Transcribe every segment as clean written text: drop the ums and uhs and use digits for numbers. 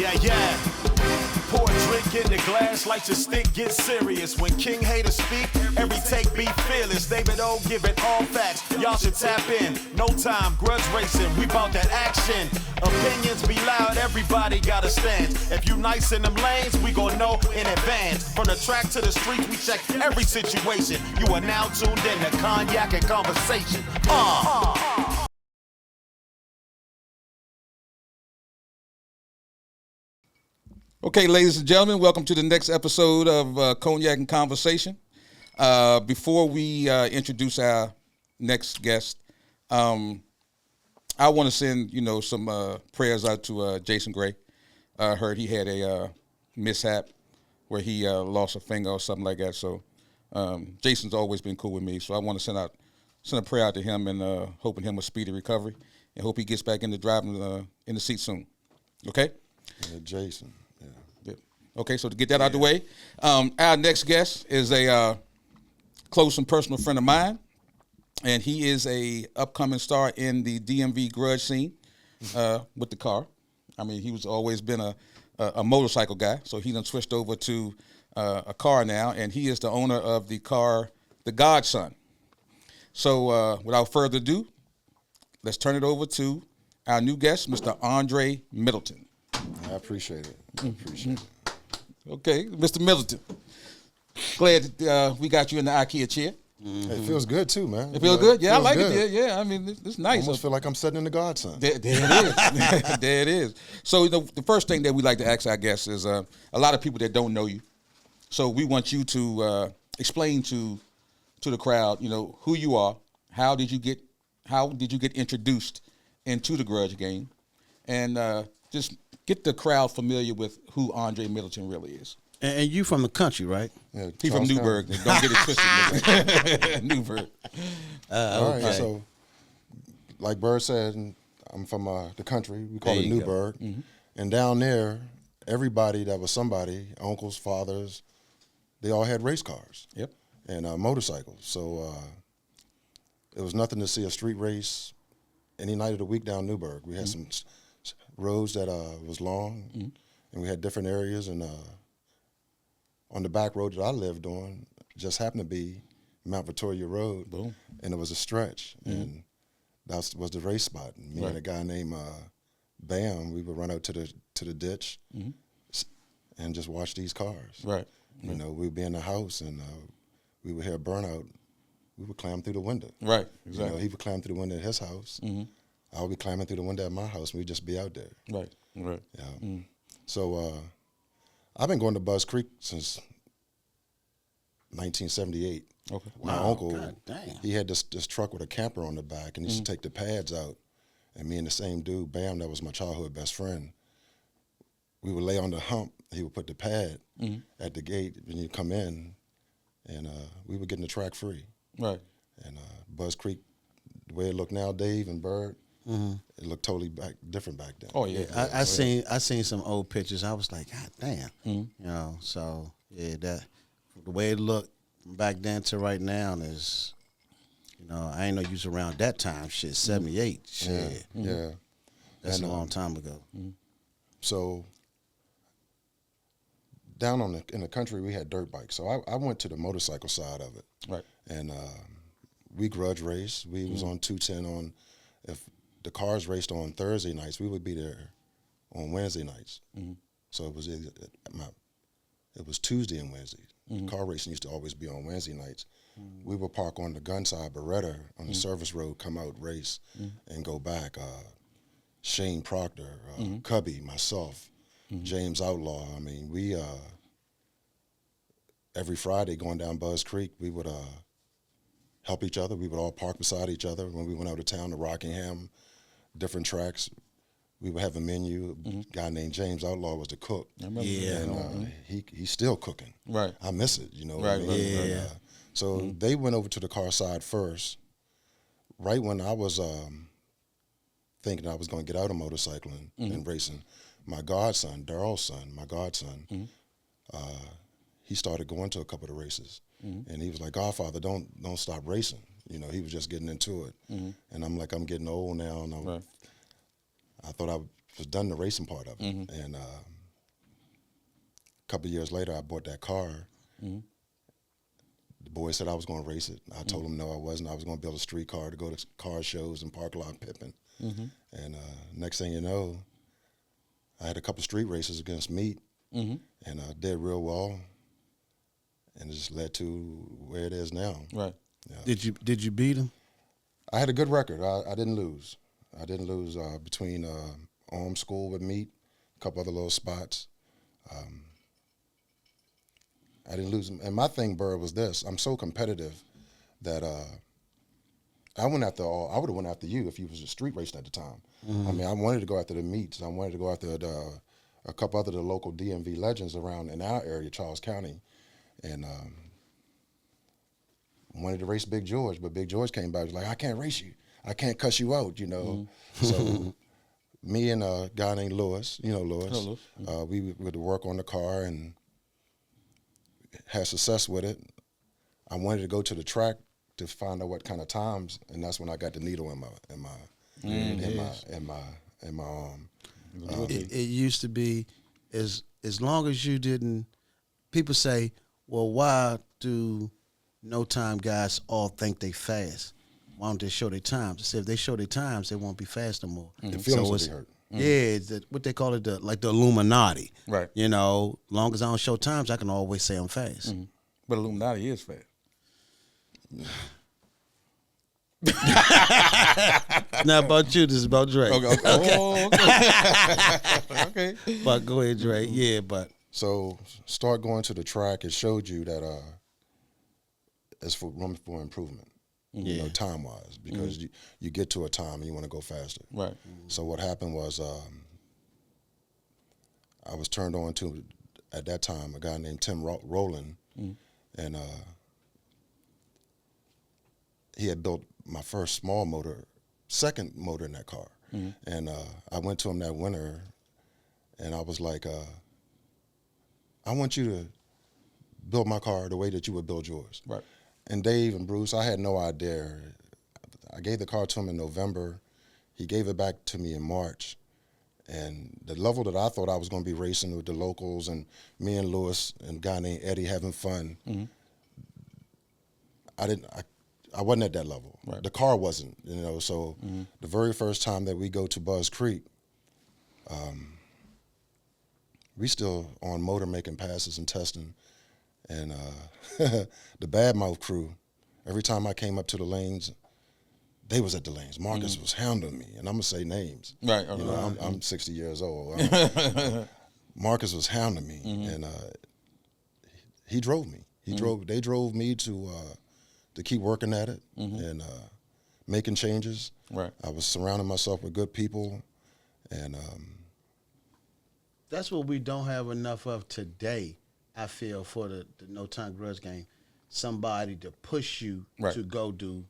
Yeah, yeah. Pour a drink in the glass, light your stick, get serious. When King Haters speak, every take be fearless. David O, give it all facts. Y'all should tap in. No time, grudge racing, we bout that action. Opinions be loud, everybody got a stand. If you nice in them lanes, we gon' know in advance. From the track to the streets, we check every situation. You are now tuned in to Cognac and Conversation. Okay, ladies and gentlemen, welcome to the next episode of Cognac and Conversation. Before we introduce our next guest, I want to send some prayers out to Jason Gray. I heard he had a mishap where he lost a finger or something like that. So Jason's always been cool with me, so I want to send a prayer out to him and hoping him a speedy recovery and hope he gets back into driving in the seat soon. Okay? Yeah, Jason. Okay, so to get that out of the way, our next guest is a close and personal friend of mine, and he is a upcoming star in the DMV grudge scene with the car. I mean, he was always been a motorcycle guy, so he done switched over to a car now, and he is the owner of the car, the Godson. So without further ado, let's turn it over to our new guest, Mr. Andre Middleton. I appreciate it. I appreciate it. Okay, Mr. Middleton. Glad that, we got you in the IKEA chair. Mm-hmm. It feels good too, man. It feels good? Yeah, I like it. Yeah, I mean, it's nice. I almost feel like I'm sitting in the Godson. There it is. There it is. So the first thing that we like to ask our guests is a lot of people that don't know you. So we want you to explain to the crowd, who you are, how did you get introduced into the grudge game, and just get the crowd familiar with who Andre Middleton really is. And you from the country, right? Yeah, He from Newburgh. Don't get it twisted. Newburgh. All right, Okay. so like Bird said, I'm from the country. We call There it you go. Newburgh. Mm-hmm. And down there, everybody that was somebody, uncles, fathers, they all had race cars. Yep. And motorcycles. So it was nothing to see a street race any night of the week down Newburgh. We had some roads that was long, and we had different areas. And on the back road that I lived on just happened to be Mount Victoria Road. Boom. And it was a stretch, and that was the race spot. And me and a guy named Bam, we would run out to the ditch and just watch these cars. Right. You know, we'd be in the house, and we would hear a burnout. We would climb through the window. Right, exactly. You know, he would climb through the window at his house. I would be climbing through the window at my house, and we'd just be out there. Right. Yeah. So I've been going to Buzz Creek since 1978. Okay. My uncle, God damn. he had this truck with a camper on the back, and he used to take the pads out. And me and the same dude, Bam, that was my childhood best friend, we would lay on the hump. He would put the pad at the gate when you come in, and we would get in the track free. Right. And Buzz Creek, the way it looked now, Dave and Bird, it looked totally different back then. Oh yeah. I seen some old pictures. I was like, God damn. So yeah, that the way it looked back then to right now is, I ain't know you was around that time. Shit, 78. Shit. Yeah. That's a long time ago. So down in the country, we had dirt bikes. So I went to the motorcycle side of it. Right. And we grudge raced. We was on 210 on, if the cars raced on Thursday nights, we would be there on Wednesday nights. So it was Tuesday and Wednesday. Car racing used to always be on Wednesday nights. We would park on the gun side Beretta on the service road, come out, race, and go back. Shane Proctor, Cubby, myself, James Outlaw. I mean, we every Friday going down Buzz Creek, we would help each other. We would all park beside each other when we went out of town to Rockingham, different tracks. We would have a menu. A guy named James Outlaw was the cook. I remember And he's still cooking. Right. I miss it, what Right, I mean? right, Yeah. So they went over to the car side first. Right when I was thinking I was going to get out of motorcycling and racing, my godson, Daryl's son, he started going to a couple of the races. And he was like, Godfather, don't stop racing. He was just getting into it. And I'm like, I'm getting old now, and I thought I was done the racing part of it. And couple of years later, I bought that car. The boy said I was going to race it. I told him no, I wasn't. I was going to build a street car to go to car shows and park lot pimping. And next thing you know, I had a couple street races against Meat, and I did real well, and it just led to where it is now. Right. Yeah. Did you beat him? I had a good record. I didn't lose. I didn't lose between Arm School with Meat, a couple other little spots. I didn't lose. And my thing, Burr, was this. I'm so competitive that I went after I would have went after you if you was a street racing at the time. I mean, I wanted to go after the Meats. I wanted to go after a couple other the local DMV legends around in our area, Charles County. And wanted to race Big George, but Big George came back. He was like, I can't race you. I can't cuss you out, you know. So me and a guy named Lewis, you know Lewis, we would work on the car and had success with it. I wanted to go to the track to find out what kind of times, and that's when I got the needle in my arm. It used to be as long as you didn't. People say, well, why do no time guys all think they fast? Why don't they show their times? I said if they show their times, they won't be fast no more. The feelings will be hurt. Yeah, it's what they call it, the Illuminati. Right. You know, long as I don't show times, I can always say I'm fast. But Illuminati is fast. Not about you. This is about Dre. Okay. Oh, okay. Okay. But go ahead, Dre. Yeah, but So start going to the track. It showed you that it's for room for improvement, you know, time-wise, because you get to a time and you want to go faster. Right. So what happened was I was turned on to, at that time, a guy named Tim Rowland, and he had built my first small motor, second motor in that car. And I went to him that winter, and I was like, I want you to build my car the way that you would build yours. Right. And Dave and Bruce, I had no idea. I gave the car to him in November. He gave it back to me in March. And the level that I thought I was going to be racing with the locals and me and Lewis and a guy named Eddie having fun, I wasn't at that level. Right. The car wasn't, you know. So the very first time that we go to Buzz Creek, we still on motor making passes and testing. And the Badmouth crew, every time I came up to the lanes, they was at the lanes. Marcus was hounding me, and I'm gonna say names. Right. You know, I'm 60 years old. Marcus was hounding me, and he drove me. They drove me to keep working at it and making changes. Right. I was surrounding myself with good people, and that's what we don't have enough of today, I feel, for the No Time Grudge game. Somebody to push you to go to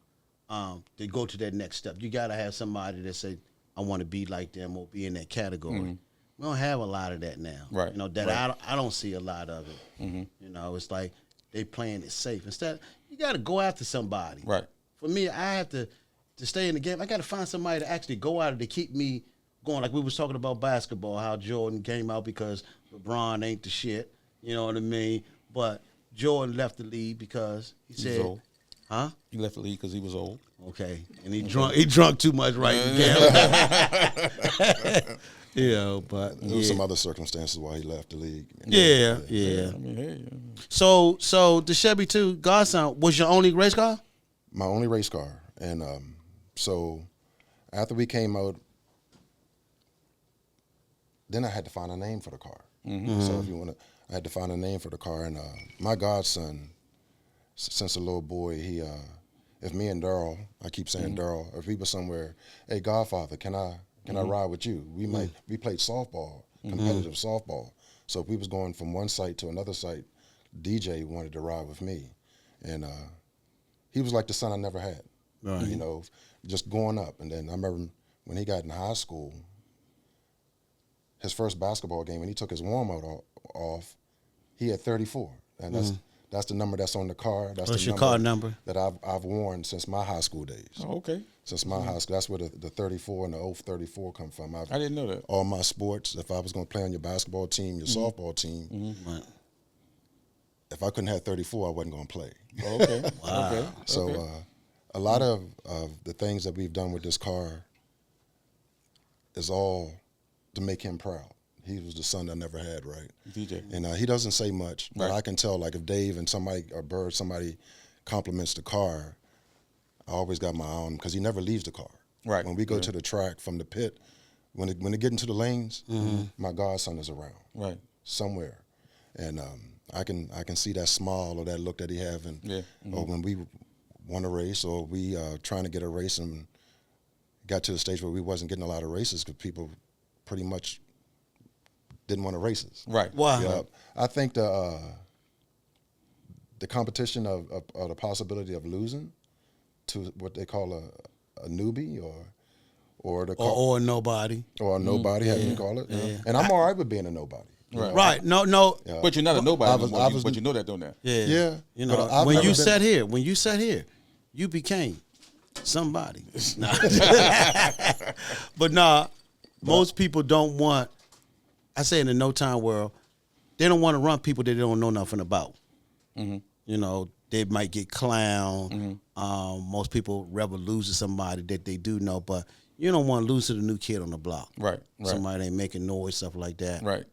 go to that next step. You got to have somebody that say, I want to be like them or be in that category. We don't have a lot of that now. Right. You know, that I don't see a lot of it. You know, it's like they playing it safe. Instead, you got to go after somebody. Right. For me, I have to stay in the game. I got to find somebody to actually go out to keep me going. Like we was talking about basketball, how Jordan came out because LeBron ain't the shit. You know what I mean? But Jordan left the league because he said, old. Huh? He left the league because he was old. Okay. And he drunk too much right now. You know, but there was some other circumstances why he left the league. Yeah. I mean, hey. So the Chevy 2 Godson was your only race car? My only race car. And so after we came out, then I had to find a name for the car. So if you want to, I had to find a name for the car. And my godson, since a little boy, he, if me and Daryl, I keep saying Daryl, if we were somewhere, hey, Godfather, can I ride with you? We played softball, competitive softball. So if we was going from one site to another site, DJ wanted to ride with me. And he was like the son I never had, you know, just going up. And then I remember when he got in high school, his first basketball game, when he took his warm-out off, he had 34. And That's the number that's on the car. That's What's the your car number? that I've worn since my high school days. Oh, okay. Since my high school, that's where the 34 and the old 34 come from. I didn't know that. All my sports, if I was going to play on your basketball team, your softball team, Right. if I couldn't have 34, I wasn't going to play. Oh, okay. Wow. Okay. So okay. a lot of the things that we've done with this car is all to make him proud. He was the son I never had, right? DJ. And he doesn't say much, but Right. I can tell, like, if Dave and somebody, or Bird, somebody compliments the car, I always got my eye on him because he never leaves the car. Right. When we go to the track from the pit, when they get into the lanes, my godson is around Right. somewhere. And I can see that smile or that look that he having. Yeah. Or when we won a race or we trying to get a race and got to the stage where we wasn't getting a lot of races because people pretty much didn't want to races. Right. Wow. Yeah, I think the competition of the possibility of losing to what they call a newbie or Or nobody. or a nobody, how you call it. Yeah. And I'm all right with being a nobody. you Right. know. Right. No. Yeah. But you're not a nobody. I was- no more. I was- But you know that, don't you? Yeah. Yeah, You but know, I've when never you been- sat here, you became somebody. Nah. But nah, most people don't want, I say in the no-time world, they don't want to run people that they don't know nothing about. Mm-hmm. You know, they might get clowned. Most people rather lose to somebody that they do know, but you don't want to lose to the new kid on the block. Right. Right. Somebody that ain't making noise, stuff like that. Right.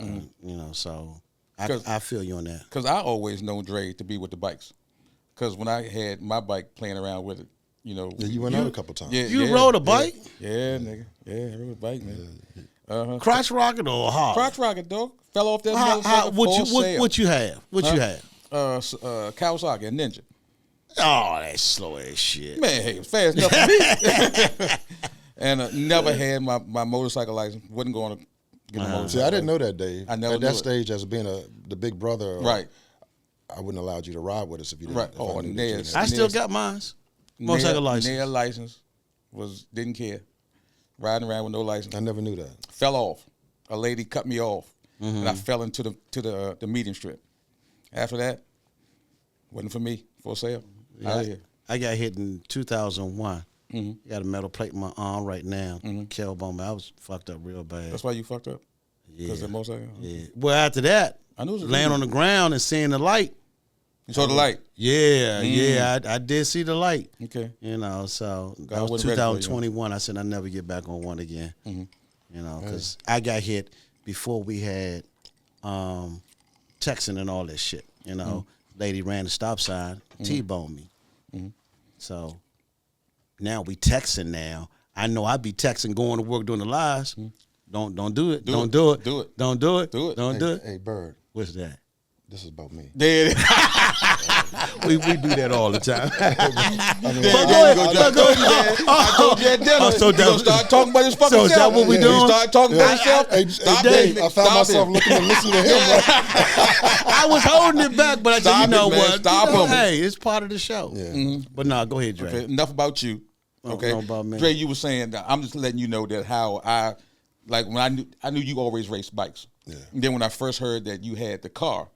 You know, so 'Cause- I feel you on that. Because I always known Dre to be with the bikes. Because when I had my bike playing around with it, you know. Yeah, you went out a couple times. Yeah, You yeah, rode a yeah. bike? Yeah, nigga. Yeah, I rode a bike, man. Uh-huh. Crotch rocket or hard? Crotch rocket, dog. Fell off that How, motorcycle. what you have? What you have? Kawasaki, a Ninja. Oh, that's slow as shit. Man, hey, it was fast enough for me. And never had my motorcycle license. Wasn't going to get a motorcycle. See, I didn't know that, Dave. I never At knew that it. stage, as being the big brother, Right. I wouldn't have allowed you to ride with us if you didn't. Right. If Oh, I knew that nails. you didn't. I still got mine. Motorcycle license. Nail license. Didn't care. Riding around with no license. I never knew that. Fell off. A lady cut me off, Mm-hmm. and I fell into the median strip. After that, wasn't for me. For sale. Out of here. I got hit in 2001. Got a metal plate in my arm right now. Kill bone. I was fucked up real bad. That's why you fucked up. Yeah. Because the motorcycle. Yeah. Well, after that, I knew it was a laying reason. on the ground and seeing the light. You saw the light. Yeah, I did see the light. Okay. You know, so that God was wasn't ready for you. 2021. I said I'd never get back on one again. You know, because I got hit before we had texting and all that shit. You know, lady ran the stop sign, T-boned me. So now we texting now. I know I be texting going to work doing the lives. Don't do it. Don't do it. Do it. Don't do it. Do it. Don't do it. Hey, Bird, What's that? this is about me. Dead. We do that all the time. I mean, I told you at dinner. Oh, so you gonna that- start talking about his fucking so is that self. what we You doing? start talking about himself. Hey, Stop Dave, it. I found Stop myself him. looking and listening to him. Like, I was holding it back, but I said, Stop you know it, man. what? Stop You know, him. hey, it's part of the show. yeah. But nah, go ahead, Dre. Okay, enough about you. Okay, no, about me. Dre, you were saying that I'm just letting you know that how I, like when I knew you always raced bikes. Yeah. And then when I first heard that you had the car,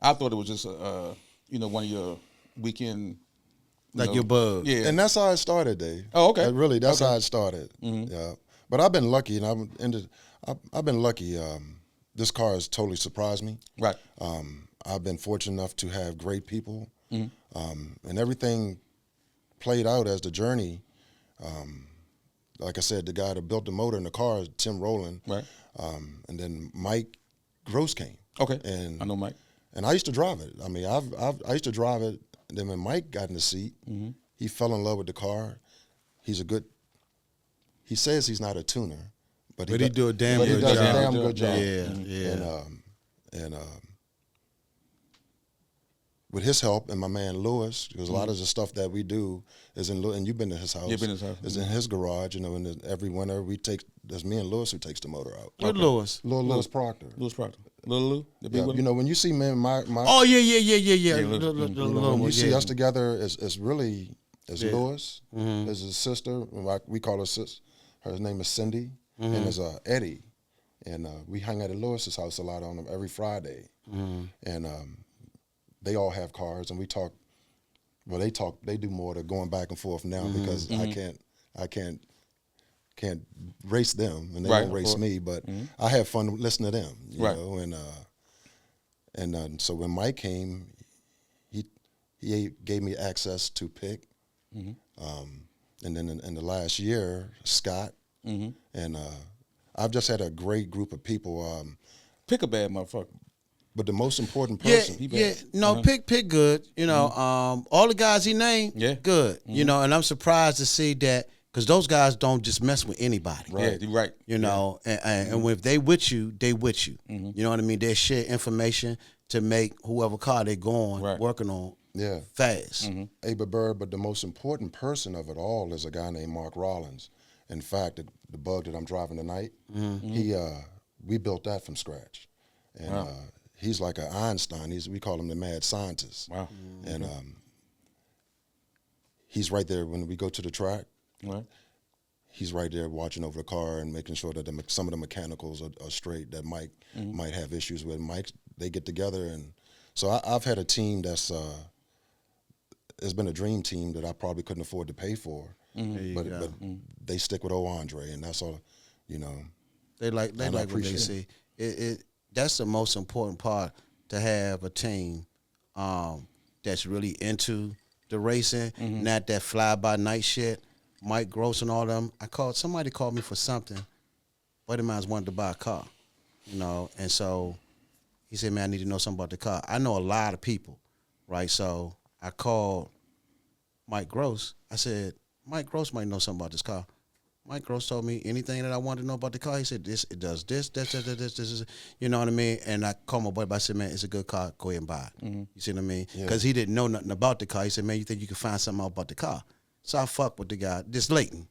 I thought it was just one of your weekend. Your bug. Yeah. And that's how it started, Dave. Oh, okay. Really, that's Okay. how it started. Yeah. But I've been lucky, and I've been lucky. This car has totally surprised me. Right. I've been fortunate enough to have great people, and everything played out as the journey. Like I said, the guy that built the motor in the car is Tim Rowland. Right. And then Mike Gross came. Okay. And I know Mike. And I used to drive it. I mean, I used to drive it. And then when Mike got in the seat, he fell in love with the car. He says he's not a tuner, but But he do a damn but he good does job. a damn good job. Yeah. And with his help and my man Lewis, because a lot of the stuff that we do is in and you've been to his house. Yeah, been to his house. Is in his garage. You know, and every winter there's me and Lewis who takes the motor out. With Lewis. Lewis Proctor. Lewis Proctor. Little Lou. The big Yeah, one? you know, when you see me and my Oh, yeah. Lewis. when you see us together, it's Lewis, Mm-hmm. there's his sister, we call her sis. Her name is Cindy, Mm-hmm. and there's Eddie, and we hang out at Lewis's house a lot on every Friday, Mm-hmm. and they all have cars, and we talk. Well, they do more to going back and forth now because I can't race them, and they Right, won't race me. But I have fun listening to them, you Right. know. And so when Mike came, he gave me access to pick, and then in the last year, Scott, and I've just had a great group of people. Pick a bad motherfucker. But the most important person, Pick good. You know, all the guys he named, good. You know, and I'm surprised to see that because those guys don't just mess with anybody. Right. Yeah, you're right. You know, and if they with you, they with you. You know what I mean? They share information to make whoever car they going working on fast. Hey, but the most important person of it all is a guy named Mark Rollins. In fact, the bug that I'm driving tonight, we built that from scratch, and he's like an Einstein. We call him the mad scientist. Wow. And he's right there when we go to the track. Right. He's right there watching over the car and making sure that some of the mechanicals are straight that Mike might have issues with. Mike, they get together, and so I've had a team that's it's been a dream team that I probably couldn't afford to pay for, but they stick with old Andre, and that's all, you know. They like what they see. That's the most important part, to have a team that's really into the racing, not that fly by night shit. Mike Gross and all them. Somebody called me for something. Buddy of mine wanted to buy a car, you know, and so he said, "Man, I need to know something about the car." I know a lot of people, right? So I called Mike Gross. I said, "Mike Gross might know something about this car." Mike Gross told me anything that I wanted to know about the car. He said, it does this, you know what I mean? And I called my boy, but I said, "Man, it's a good car. Go ahead and buy it." You see what I mean? Because he didn't know nothing about the car. He said, "Man, you think you can find something out about the car?" So I fucked with the guy, this Leighton.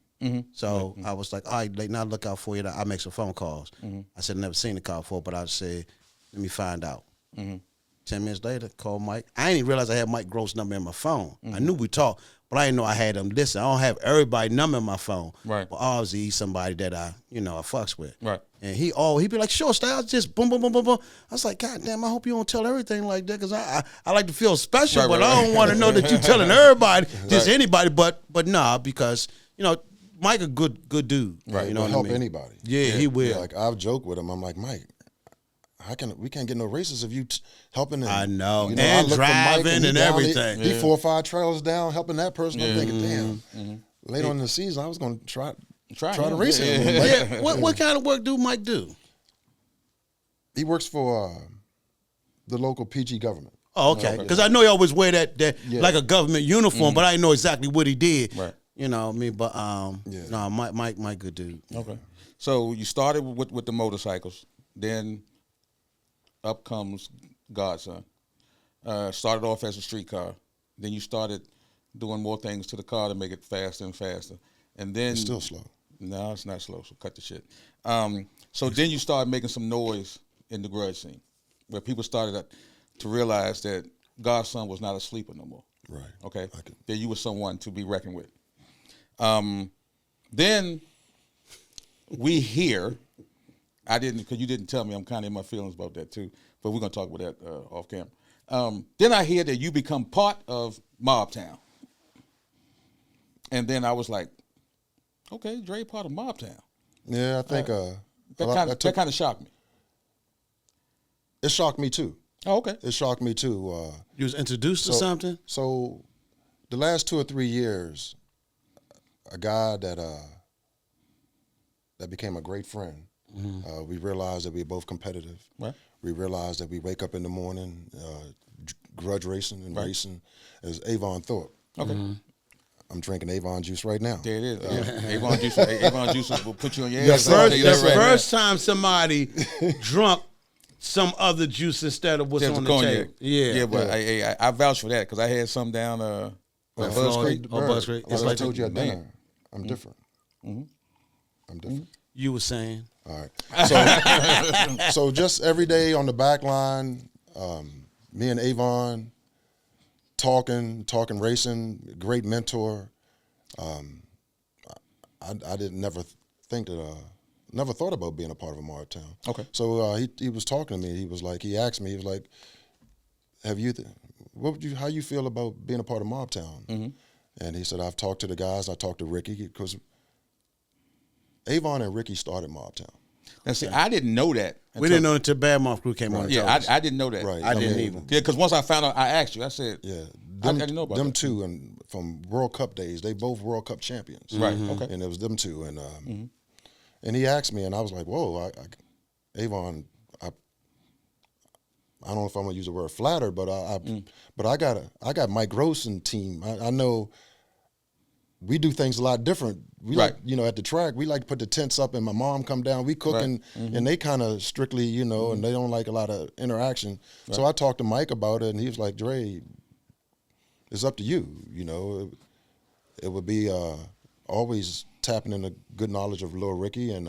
So I was like, "All right, Leighton, I'll look out for you. I'll make some phone calls." I said, "I've never seen the car before," but I said, "Let me find out." 10 minutes later, called Mike. I didn't even realize I had Mike Gross' number in my phone. I knew we talked, but I didn't know I had him. Listen, I don't have everybody's number in my phone. Right. But obviously he's somebody that I fucks with. Right. And he'd be like, "Sure, Styles, just boom, boom, boom, boom, boom." I was like, "God damn, I hope you don't tell everything like that, because I like to feel special, but I don't want to know that you're telling everybody, just anybody." But nah, because, you know, Mike a good dude. Right. You know what help I mean? anybody. Yeah, he will. Yeah, like I've joked with him. I'm like, "Mike, we can't get no races if you helping him." I know. You And I look for Mike driving and down, everything. He 4 or 5 trails down helping that person. I'm thinking, damn. Later on in the season, I was going to try to race him. Yeah. What kind of work do Mike do? He works for the local PG government. Oh, okay. Because I know he always wear that like a government uniform, but I didn't know exactly what he did. Right. You know what I mean? But no, Mike good dude. Okay. So you started with the motorcycles, then up comes Godson. Started off as a street car. Then you started doing more things to the car to make it faster and faster. And then It's still slow. No, it's not slow, so cut the shit. So then you started making some noise in the grudge scene, where people started to realize that Godson was not a sleeper no more. Right. Okay? That you were someone to be reckoned with. Then we hear, because you didn't tell me, I'm kind of in my feelings about that too, but we're going to talk about that off camera. Then I hear that you become part of Mobtown. And then I was like, okay, Dre part of Mobtown. Yeah, I think that kind of shocked me. It shocked me too. Oh, okay. It shocked me too. You was introduced to something? So the last 2 or 3 years, a guy that became a great friend, we realized that we were both competitive. Right. We realized that we wake up in the morning, grudge racing and racing, is Avon Thorpe. Okay. I'm drinking Avon juice right now. There it is. Avon juice will put you on your Yes, ass. sir. First time somebody drunk some other juice instead of what's on the cognac. table. Yeah. But I vouch for that, because I had some down Buzz Creek. Buzz Creek. It's like I told you at man. dinner. I'm different. I'm different. You were saying? All right. So just every day on the back line, me and Avon talking racing, great mentor. I didn't never think that never thought about being a part of a Mobtown. Okay. So he was talking to me. He was like, he asked me, he was like, how you feel about being a part of Mobtown? Mm-hmm. And he said, I've talked to the guys. I talked to Ricky because Avon and Ricky started Mobtown. Now, see, I didn't know that. We didn't know until Bad Mouth Crew came on. And Yeah, told us. I didn't know that. Right. I didn't either. Yeah, because once I found out, I asked you. I said, Yeah. I didn't know about them that. two, and from World Cup days, they both World Cup champions. Right. Okay. And it was them two, and he asked me, and I was like, "Whoa, Avon, I don't know if I'm gonna use the word flatter, but I got Mike Godson team. I know we do things a lot different. We Right. like, at the track, we like to put the tents up, and my mom come down. We cook, Right. and they kind of strictly, and they don't like a lot of interaction. Right. So I talked to Mike about it, and he was like, Dre, it's up to you. It would be always tapping into good knowledge of Lil Ricky and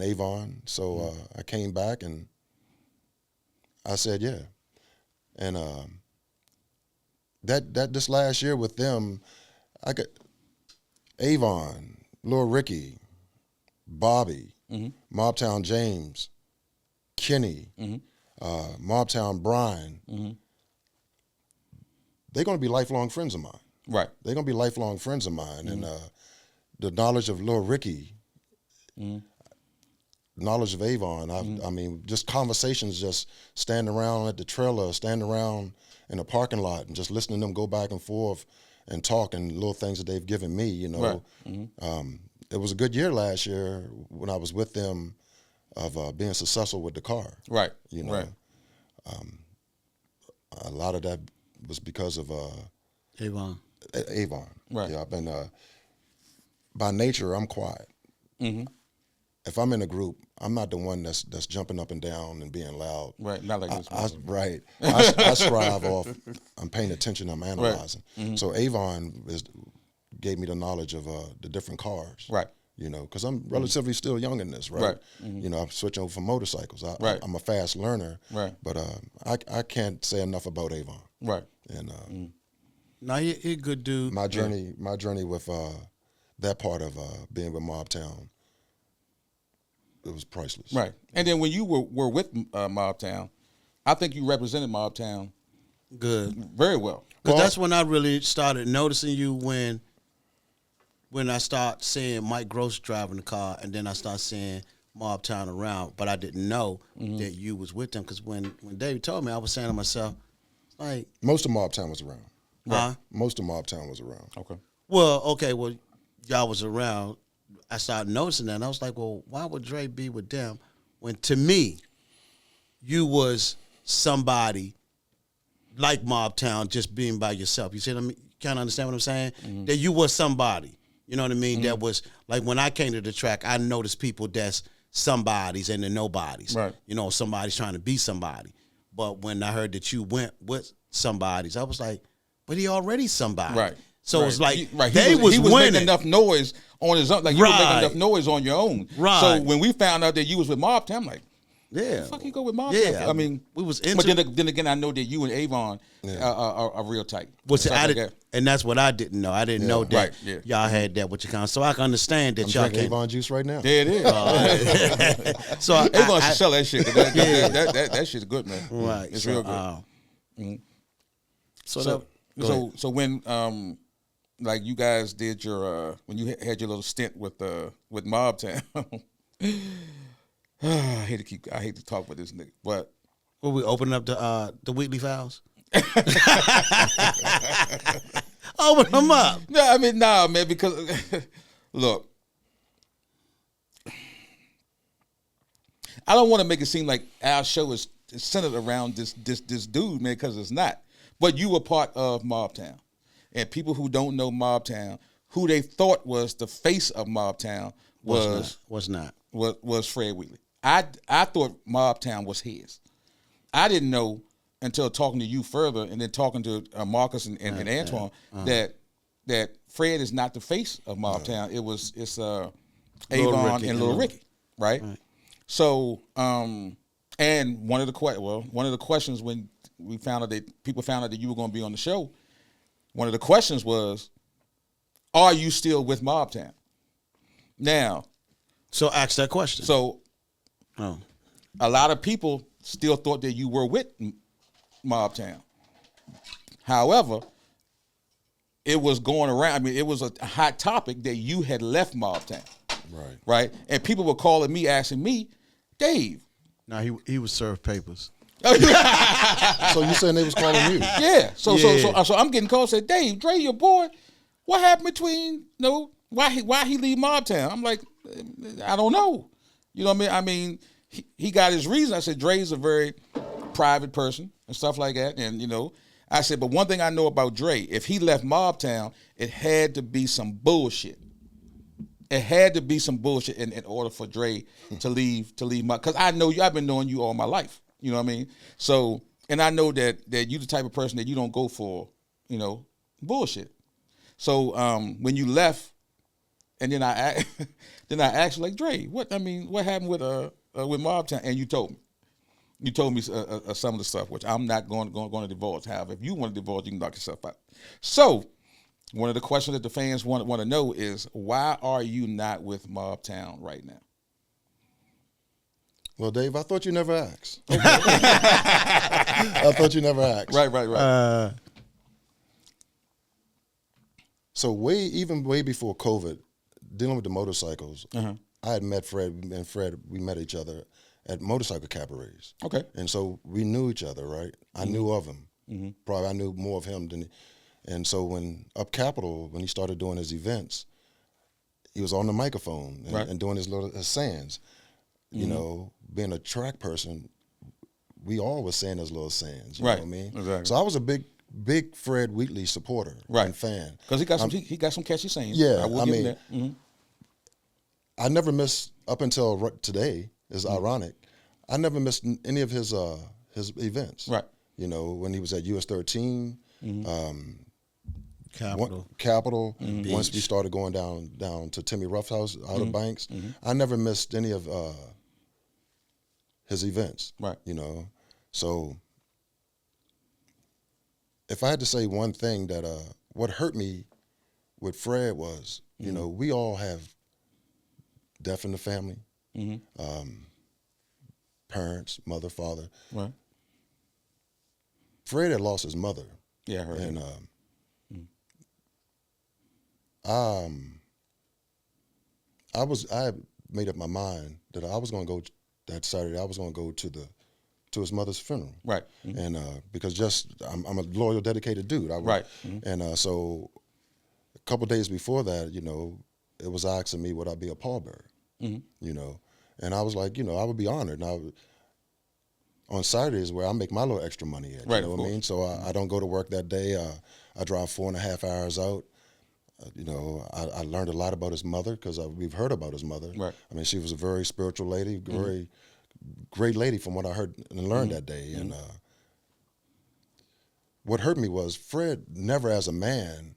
Avon. So I came back and I said, yeah. And that this last year with them, I got Avon, Lil Ricky, Bobby, Mobtown James, Kenny, Mobtown Brian. They're going to be lifelong friends of mine. Right. They're going to be lifelong friends of mine. And the knowledge of Lil Ricky, knowledge of Avon, I mean, just conversations, just standing around at the trailer, standing around in a parking lot and just listening to them go back and forth and talk and little things that they've given me, Right. It was a good year last year when I was with them of being successful with the car. Right. Right. A lot of that was because of Avon. Avon. Right. Yeah, I've been by nature I'm quiet. If I'm in a group, I'm not the one that's jumping up and down and being loud. Right. Not like this. Right. I strive off. I'm paying attention. I'm analyzing. Right. So Avon gave me the knowledge of the different cars. Right. Because I'm relatively still young in this. Right. Right. I'm switching over from motorcycles. Right. I'm a fast learner. Right. But I can't say enough about Avon. Right. And No, he a good dude. my journey with that part of being with Mobtown, it was priceless. Right. And then when you were with Mobtown, I think you represented Mobtown Good. very well. Because that's when I really started noticing you when I start seeing Mike Gross driving the car, and then I start seeing Mobtown around, but I didn't know that you was with them. Because when David told me, I was saying to myself, like, Most of Mobtown was around. huh? Most of Mobtown was around. Okay. Well, y'all was around. I started noticing that, and I was like, well, why would Dre be with them when, to me, you was somebody like Mobtown just being by yourself? You see what I mean? Kind of understand what I'm saying? That you was somebody. You know what I mean? That was, like, when I came to the track, I noticed people that's somebodies and the nobodies. Right. Somebody's trying to be somebody. But when I heard that you went with somebodies, I was like, but he already somebody. Right. So right. it's like He was winning. making enough noise on his own. Like you were making Right. enough noise on your own. Right. So when we found out that you was with Mobtown, I'm like, Yeah. the fuck you go with Mobtown? Yeah. I mean, we was but into then again, I know that you and Avon are real tight. Which Stuff I like did, that. and that's what I didn't know. I didn't know that Right, yeah. y'all had that with your kind. So I can understand that I'm y'all drinking can. Avon juice right now. There it is. So Avon should sell that shit. That shit's good, man. right. It's so, real good. So when like you guys did your when you had your little stint with Mobtown. I hate to talk with this nigga, but will we open up the weekly files? Open them up. no, I mean nah, man. Because look, I don't want to make it seem like our show is centered around this dude, man, because it's not. But you were part of Mobtown, and people who don't know Mobtown, who they thought was the face of Mobtown was Fred Wheatley. I thought Mobtown was his. I didn't know until talking to you further, and then talking to Marcus and Antoine that Fred is not the face of Mobtown. It's Avon and Lil Ricky, right? So and one of the questions when people found out that you were going to be on the show, one of the questions was, are you still with Mobtown? Now, So ask that question. so a lot of people still thought that you were with Mobtown. However, it was going around. I mean, it was a hot topic that you had left Mobtown, right? And people were calling me, asking me, Dave. Now he was served papers. So you saying they was calling you? Yeah. So I'm getting calls. Said, Dave, Dre, your boy. What happened between why he leave Mobtown? I'm like, I don't know. You know what I mean? He got his reason. I said, Dre's a very private person and stuff like that. And I said, but one thing I know about Dre, if he left Mobtown, it had to be some bullshit. It had to be some bullshit in order for Dre to leave because I know you. I've been knowing you all my life. You know what I mean? So, and I know that you the type of person that you don't go for, bullshit. So when you left, and then I asked you, like, Dre, what happened with Mobtown? And you told me. You told me some of the stuff, which I'm not going to divulge. However, if you want to divulge, you can knock yourself out. So, one of the questions that the fans want to know is, why are you not with Mobtown right now? Well, Dave, I thought you never asked. I thought you never asked. Right. So way before COVID, dealing with the motorcycles, I had met Fred, and Fred, we met each other at motorcycle cabarets. Okay. And so we knew each other, right? I knew of him. Probably I knew more of him than. And so when Up Capitol, when he started doing his events, he was on the microphone and doing his sayings. Being a track person, we all was saying his little sayings. You know what I mean? Exactly. So I was a big Fred Wheatley supporter and fan. Because he got some catchy sayings. Yeah, I will give him that. I never missed up until today. It's ironic. I never missed any of his events. Right. When he was at US 13, Capitol. Once we started going down to Timmy Ruff's house, Outer Banks, I never missed any of his events. Right. So if I had to say one thing that what hurt me with Fred was, we all have death in the family, parents, mother, father. Right. Fred had lost his mother. Yeah, I heard and that. I had made up my mind that I was going to go that Saturday. I was going to go to his mother's funeral, right? And because I'm a loyal, dedicated dude, right? And so a couple of days before that, it was asking me would I be a pallbearer, and I was like, I would be honored. And on Saturdays where I make my little extra money at, right, you know what I mean? So I don't go to work that day. I drive 4.5 hours out. I learned a lot about his mother because we've heard about his mother. Right. I mean, she was a very spiritual lady, very great lady from what I heard and learned that day. And what hurt me was Fred never, as a man,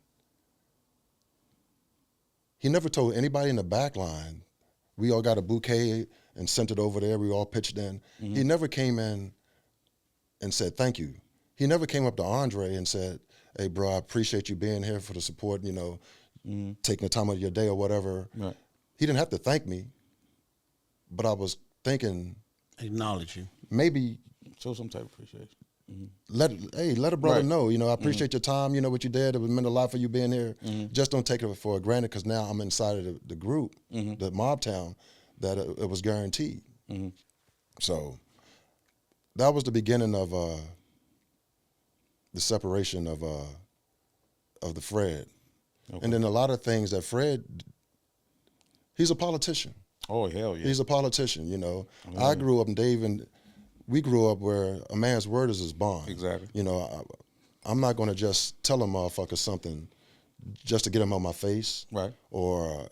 he never told anybody in the back line, we all got a bouquet and sent it over there, we all pitched in. He never came in and said, thank you. He never came up to Andre and said, hey, bro, I appreciate you being here for the support, taking the time out of your day or whatever. Right. He didn't have to thank me, but I was thinking. Acknowledge you. Maybe. Show some type of appreciation. Let a brother know, I appreciate your time, what you did. It meant a lot for you being here. Just don't take it for granted because now I'm inside of the group, the Mobtown, that it was guaranteed. So that was the beginning of the separation of the Fred. Okay. And then a lot of things that Fred, he's a politician. Oh, hell yeah. He's a politician, I grew up, and Dave and we grew up where a man's word is his bond. Exactly. I'm not going to just tell a motherfucker something just to get him on my face, right? Or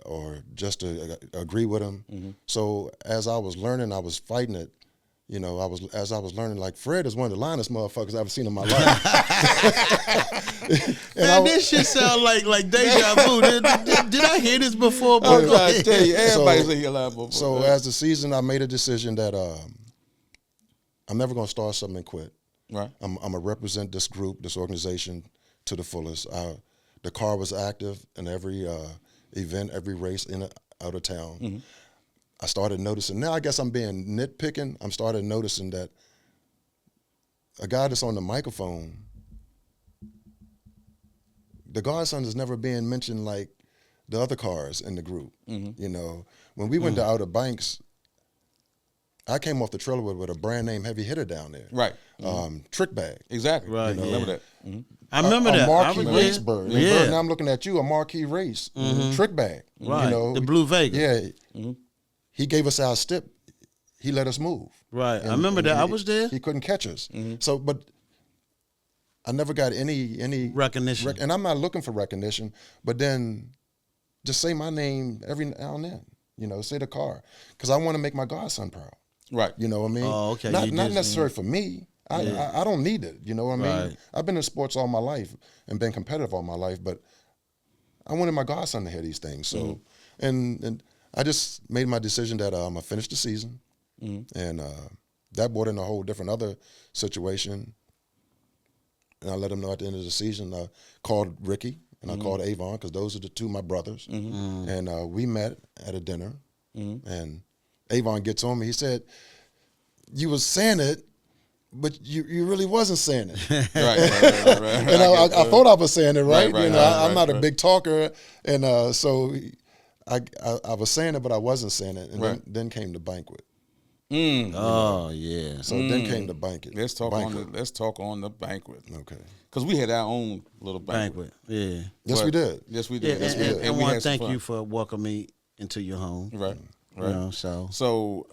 just to agree with him. So as I was learning, I was fighting it. As I was learning, like Fred is one of the linest motherfuckers I've ever seen in my life. This shit sound like deja vu. Did I hear this before? I'm trying to tell you, everybody's in your life before. So as the season, I made a decision that I'm never going to start something and quit. Right. I'm going to represent this group, this organization to the fullest. The car was active in every event, every race out of town. I started noticing, now I guess I'm being nitpicking, I'm started noticing that a guy that's on the microphone the Godson is never being mentioned like the other cars in the group. Mm-hmm. You know, when we went to Outer Banks, I came off the trailer with a brand name heavy hitter down there. Right. Trick Bag. Exactly. Right, You know, yeah. Remember that. Mm-hmm. I remember that. A marquee I race yeah. bird. Yeah. Bird. Now I'm looking at you, a marquee race. Trick Bag. Right. You know, The Blue Vega. Yeah. He gave us our step. He let us move. Right. I remember that. I was there. He couldn't catch us. So, but I never got any Recognition. and I'm not looking for recognition. But then, just say my name every now and then. You know, say the car, because I want to make my godson proud. Right. You know what I mean? Oh, okay. Not You not just- necessarily for me. I don't need it. You know what I mean? Right. I've been in sports all my life and been competitive all my life, but I wanted my godson to hear these things. So, and I just made my decision that I'm gonna finish the season, and that brought in a whole different other situation. And I let him know at the end of the season. I called Ricky and I called Avon, because those are the two of my brothers, and we met at a dinner, and Avon gets on me. He said, "You was saying it, but you really wasn't saying it." Right. And I thought I was saying it right. Right, You know, right, I'm not a right. big talker, and so I was saying it, but I wasn't saying it. And Right. then came the banquet. Oh yeah. So then came the banquet. Let's talk on the banquet. Okay. Because we had our own little banquet. Yeah. Yes, we did. Yes, we Yeah. did. And I we want had to some thank fun. you for welcoming me into your home. Right. You Right. know, so So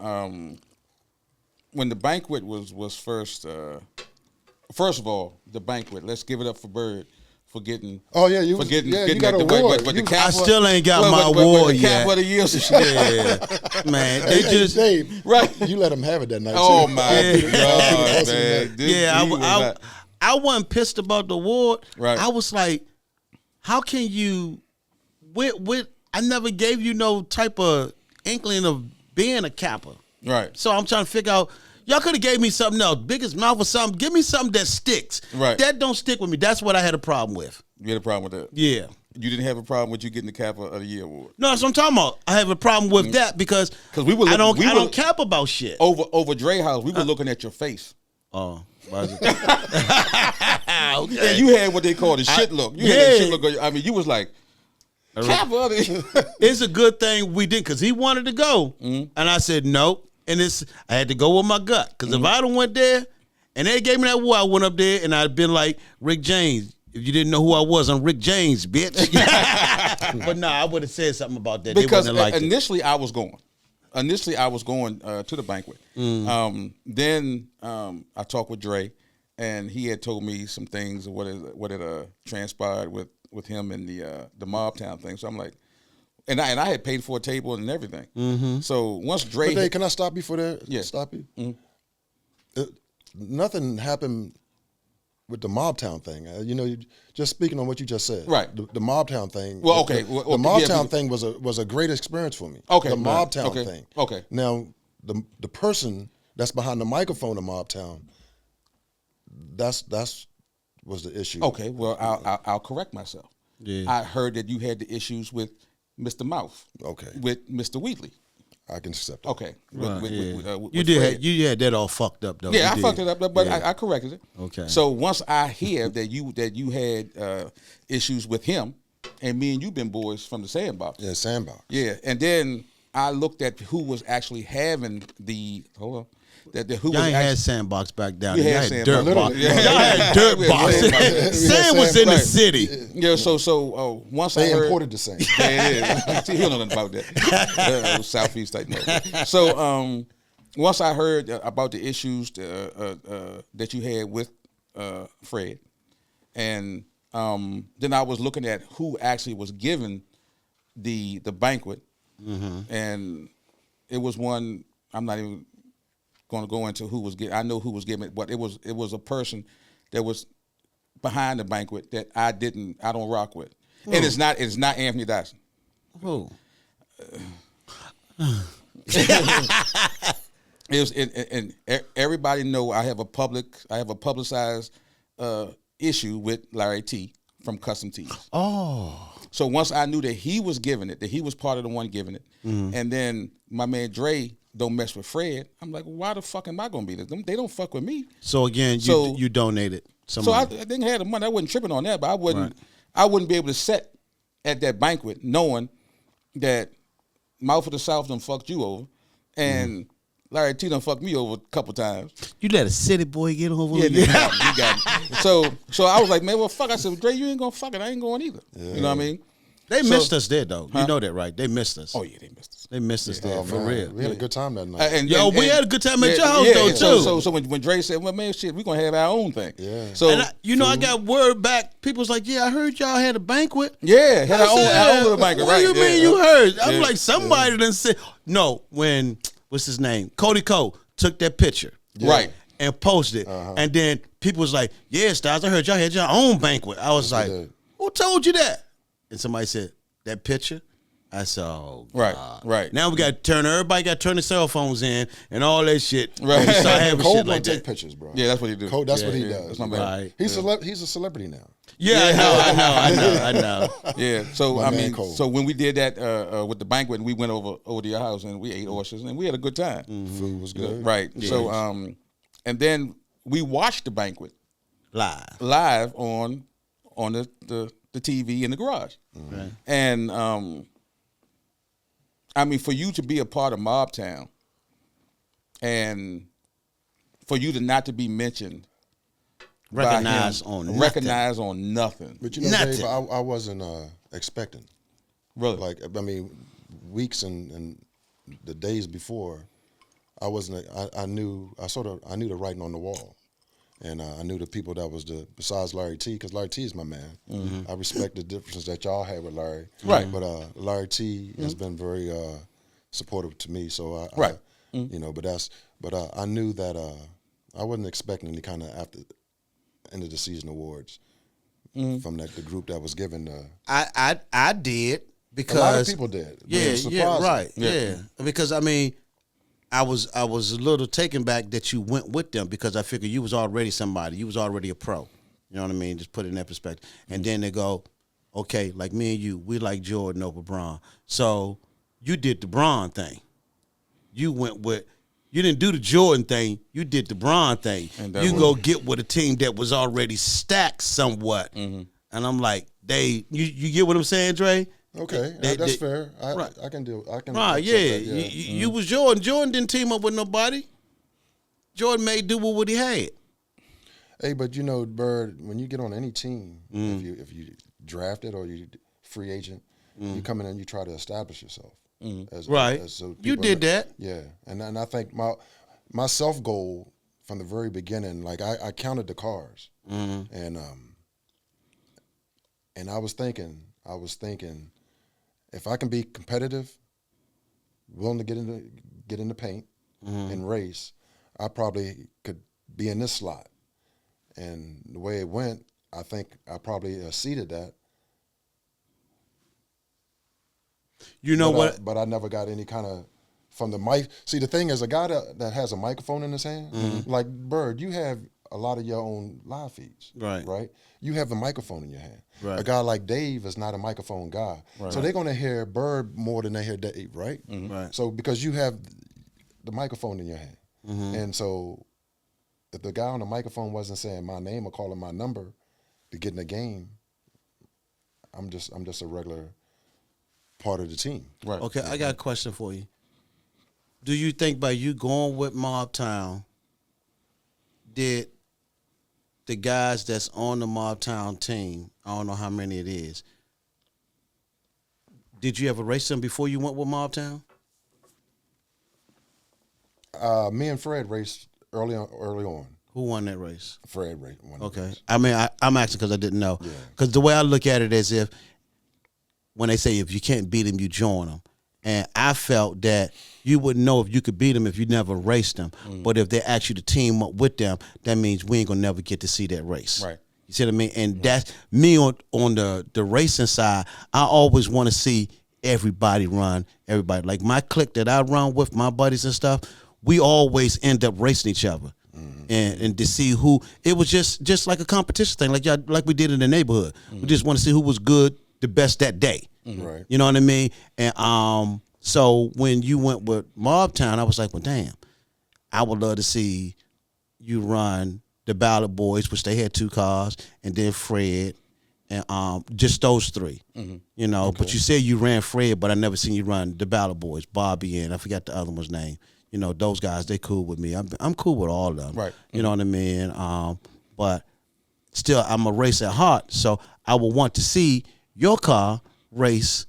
when the banquet was first of all, the banquet. Let's give it up for Bird for getting. Oh yeah, you for getting, you getting got the, an but award. the You- cap I still ain't got my the award cap yet. of the year. Yeah, man. They Hey, just Dave, Right. You let him have it that night. Oh too. my Yeah. God, man! This yeah. dude was not- I wasn't pissed about the award. Right. I was like, how can you? With I never gave you no type of inkling of being a capper. right. So I'm trying to figure out. Y'all could have gave me something else, biggest mouth or something. Give me something that sticks. Right. That don't stick with me. That's what I had a problem with. You had a problem with that? Yeah. You didn't have a problem with you getting the cap of the year award No, that's what I'm talking about. I have a problem with that because we were I don't we I were- don't cap about shit. over Dre House. We were looking at your face. Oh, was it? And Okay. you had what they call the shit look. You had that shit look. I mean, you was like, cap of the It's a good thing we did because he wanted to go, and I said no. And I had to go with my gut because if I'd have went there and they gave me that award, I went up there and I'd been like Rick James. If you didn't know who I was, I'm Rick James, bitch. But no, I would have said something about that. Because they wouldn't have liked it. initially I was going. To the banquet. Then I talked with Dre, and he had told me some things of what had transpired with him and the Mobtown thing. So I'm like, and I had paid for a table and everything. So once Dre, But Dave, can I stop you for that? Yeah. Stop you. Nothing happened with the Mobtown thing. Just speaking on what you just said. Right. The Mobtown thing. Well, okay. The Well, Mobtown yeah, thing was a great experience for me. Okay, The right. Mobtown Okay, thing. okay. Now the person that's behind the microphone of Mobtown, that's was the issue. okay, well I'll correct myself. Yeah. I heard that you had the issues with Mr. Mouth. Okay. With Mr. Wheatley. I can accept that. Okay. Right, With you with did. Fred. You had that all fucked up though. Yeah, You I fucked did. it up, but Yeah. I corrected it. Okay. So once I hear that you had issues with him, and me and you been boys from the Sandbox. Yeah, Sandbox. Yeah, and then I looked at who was actually having the who Y'all was ain't had actually, sandbox back down You there. had Y'all had Sandbox. dirt box. Literally, yeah. Y'all had dirt Yeah, box. Sandbox. Sand was in the Right. city. Yeah, so once They I heard, imported the same. Yeah, it is. See, he don't know nothing about that. Southeast type. No. So once I heard about the issues that you had with Fred, and then I was looking at who actually was given the banquet, and it was one. I'm not even going to go into who was getting. I know who was giving it, but it was a person that was behind the banquet that I don't rock with, and it's not Anthony Dyson. Who? It was, and everybody know I have a publicized issue with Larry T from Custom Tees. Oh. So once I knew that he was giving it, that he was part of the one giving it, and then my man Dre don't mess with Fred, I'm like, why the fuck am I gonna be this? They don't fuck with me. So again, So- you donated some So I money. didn't have the money. I wasn't tripping on that, but I I wouldn't be able to sit at that banquet knowing that Mouth of the South done fucked you over, and Larry T done fucked me over a couple times. You let a city boy get over Yeah, you. you got it. So I was like, man, well, fuck. I said, Dre, you ain't gonna fuck it. I ain't going either. Yeah. You know what I mean? They missed us there, though. You know that, right? They missed us. Oh yeah, they missed us. They missed us there, Oh, for man. real. We had a good time that night. We had a good time at your house, though, too. So when Dre said, well, man, shit, we gonna have our own thing. Yeah. So And I got word back. People was like, yeah, I heard y'all had a banquet. yeah, had our I own said, little banquet, what right? do you yeah. mean you heard? I'm Yeah. like, somebody done said, no, when, what's his name? Cody Cole took that picture. Right. And posted. And then people was like, yeah, Styles, I heard y'all had your own banquet. I was like, did. who told you that? And somebody said, that picture? I said, oh, God. Right. Now we got to everybody got to turn their cell phones in and all that shit. Right. We start having Cole shit don't like take that. pictures, bro. Yeah, that's what he do. Cole, that's what he Yeah, does. that's not bad. Right. He's a celebrity now. Yeah, I know. Yeah. So My I man mean, Cole. so when we did that with the banquet, and we went over to your house and we ate oysters and we had a good time. Food was good. Right. Yes. So and then we watched the banquet live on the TV in the garage. Right. And I mean, for you to be a part of Mob Town and for you to not to be mentioned, Recognized by him, on nothing. recognized on nothing. But you know, Nothing. Dave, I wasn't expecting. Really? Like, I mean, weeks and the days before, I wasn't. I knew the writing on the wall, and I knew the people that was besides Larry T, because Larry T is my man. I respect the differences that y'all had with Larry. Right. But Larry T has been very supportive to me. So Right. you know, but I knew that I wasn't expecting any kind of after end of the season awards from the group that was given. I did because A lot of people did. But it was surprising. right, yeah. Because I mean, I was a little taken back that you went with them because I figured you was already somebody, you was already a pro. You know what I mean? Just put it in that perspective. And then they go, okay, like me and you, we like Jordan over Bron. So you did the Bron thing. You went with. You didn't do the Jordan thing. You did the Bron thing. You go get with a team that was already stacked somewhat. And I'm like, you get what I'm saying, Dre? Okay, that's fair. I can do. I can. Right, accept yeah. that, You was Jordan. Jordan didn't team up with nobody. Jordan made do with what he had. Hey, but you know, Bird, when you get on any team, if you drafted or you free agent, you come in and you try to establish yourself. Right. So You people did that. Yeah, and I think my self goal from the very beginning, like I counted the cars, and I was thinking, if I can be competitive, willing to get in the paint and race, I probably could be in this slot. And the way it went, I think I probably exceeded that. You know what? But I never got any kind of from the mic. See, the thing is, a guy that has a microphone in his hand, like Bird, you have a lot of your own live feeds, right? You have a microphone in your hand. Right. A guy like Dave is not a microphone guy, so they're gonna hear Bird more than they hear Dave, right? Right. So because you have the microphone in your hand, and so if the guy on the microphone wasn't saying my name or calling my number to get in the game, I'm just a regular part of the team. Right. Okay, I got a question for you. Do you think by you going with Mob Town, did the guys that's on the Mob Town team, I don't know how many it is, did you ever race them before you went with Mob Town? Me and Fred raced early on. Who won that race? Fred raced. Won the Okay. race. I mean, I'm asking because I didn't know. Because the way I look at it is when they say if you can't beat them, you join them. And I felt that you wouldn't know if you could beat them if you never raced them. But if they ask you to team up with them, that means we ain't going to never get to see that race. Right. You see what I mean? And that's me on the racing side. I always want to see everybody run, everybody. Like my clique that I run with, my buddies and stuff, we always end up racing each other. And to see who, it was just like a competition thing, like we did in the neighborhood. We just want to see who was good, the best that day. Right. You know what I mean? And so when you went with Mob Town, I was like, well, damn, I would love to see you run the Ballard Boys, which they had 2 cars, and then Fred, and just those 3. You know, but you said you ran Fred, but I never seen you run the Battle Boys, Bobby, and I forgot the other one's name. You know, those guys, they cool with me. I'm cool with all of them. Right. You know what I mean? But still, I'm a racer at heart, so I would want to see your car race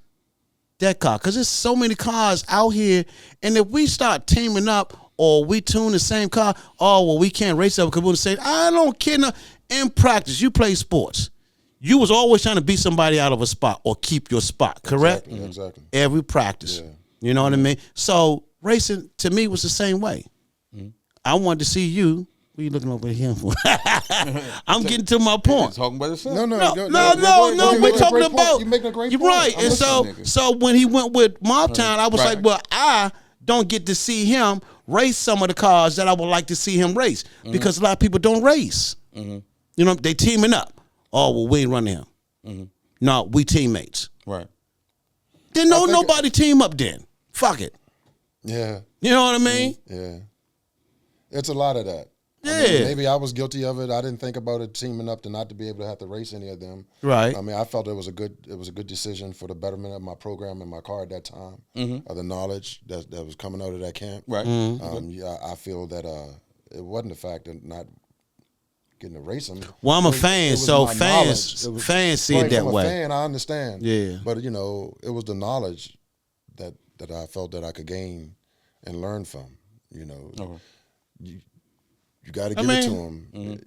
that car, because there's so many cars out here, and if we start teaming up or we tune the same car, oh, well, we can't race up because we'll say, I don't care. No. In practice, you play sports. You was always trying to beat somebody out of a spot or keep your spot, correct? Exactly. Every practice. Yeah. You know what I mean? So racing, to me, was the same way. I wanted to see you. What are you looking over here for? I'm getting to my point. Talking about yourself. No. We're talking about. You're making a great You're point. right. And so when he went with Mobtown, I was like, well, I don't get to see him race some of the cars that I would like to see him race because a lot of people don't race. You know, they teaming up. Oh, well, we ain't running him. No, we teammates. Right. Then nobody team up then. Fuck it. Yeah. You know what I mean? Yeah. It's a lot of that. Yeah. I mean, maybe I was guilty of it. I didn't think about it teaming up to not to be able to have to race any of them. Right. I mean, I felt it was a good decision for the betterment of my program and my car at that time. Of the knowledge that was coming out of that camp. Right. Yeah, I feel that it wasn't the fact of not getting to race them. Well, I'm a fan, so my fans knowledge. fans see it that I'm way. a fan, I understand. Yeah. But you know, it was the knowledge that I felt that I could gain and learn from. You know, you got to give it to them.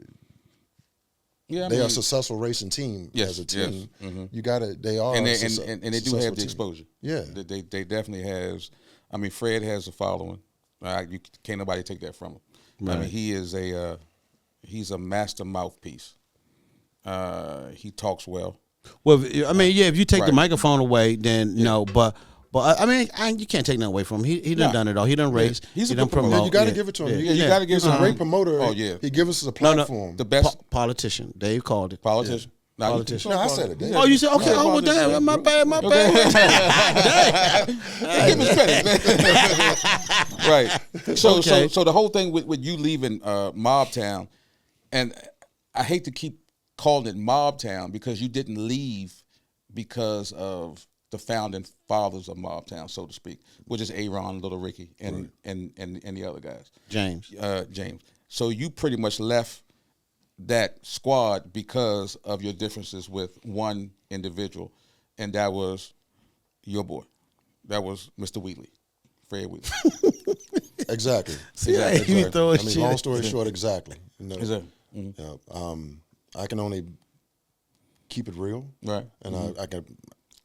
Yeah, They are a successful racing team as a team. You got to. They are, and they do have the team. exposure. Yeah, they definitely has. I mean, Fred has a following. You can't nobody take that from him. Right. I mean, he is he's a master mouthpiece. He talks well. Well, I mean, yeah. If you take the microphone away, then no. But I mean, you can't take nothing away from him. He done it all. He done race. He's he a done good promoter. promote. you got to give it to him. You got to give some great promoter. Oh yeah, he gives us a platform. The best politician. Dave called it. Politician. No, Politician. No, I said it. Dave. Oh, you said okay. Oh, well, damn. My bad. Give him credit. Right. So the whole thing with you leaving Mobtown, and I hate to keep calling it Mobtown because you didn't leave because of the founding fathers of Mobtown, so to speak, which is Aaron, Little Ricky, and the other guys. James. James. So you pretty much left that squad because of your differences with one individual, and that was your boy. That was Mr. Wheatley, Fred Wheatley. Exactly. See, exactly. I mean, long story short, exactly. You know, Is that? I can only keep it real, Right. And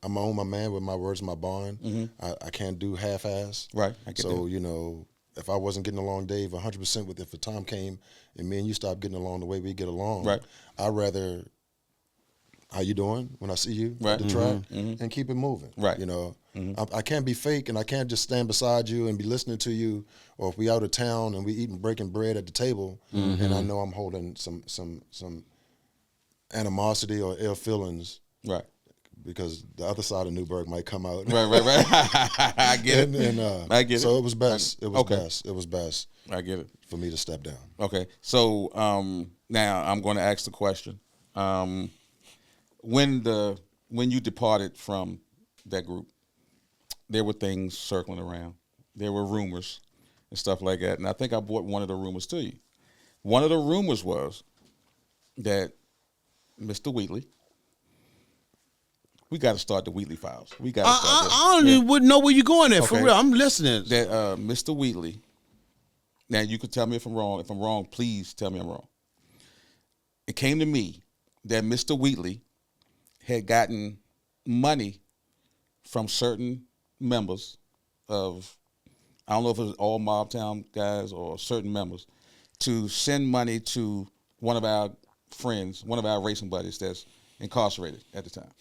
I'm my own man with my words, my bond. I can't do half-ass. Right. I get So that. you know, if I wasn't getting along, Dave, 100% with if a time came and me and you stopped getting along the way we get along, Right. I'd rather, how you doing when I see you Right. at the track, and keep it moving. Right. You know, I can't be fake, and I can't just stand beside you and be listening to you, or if we out of town and we eating breaking bread at the table, and I know I'm holding some animosity or ill feelings. Right. Because the other side of Newburgh might come out. Right. I get it. And, I get it. So it was best. It was Okay. best. It was best I get it. for me to step down. Okay. So now I'm going to ask the question. When you departed from that group, there were things circling around. There were rumors and stuff like that. And I think I brought one of the rumors to you. One of the rumors was that Mr. Wheatley, we got to start the Wheatley files. We got to start this. I don't even wouldn't know where you're going at. For Okay. real, I'm listening. That Mr. Wheatley, now you can tell me if I'm wrong. If I'm wrong, please tell me I'm wrong. It came to me that Mr. Wheatley had gotten money from certain members of, I don't know if it was all Mobtown guys or certain members, to send money to one of our friends, one of our racing buddies that's incarcerated at the time.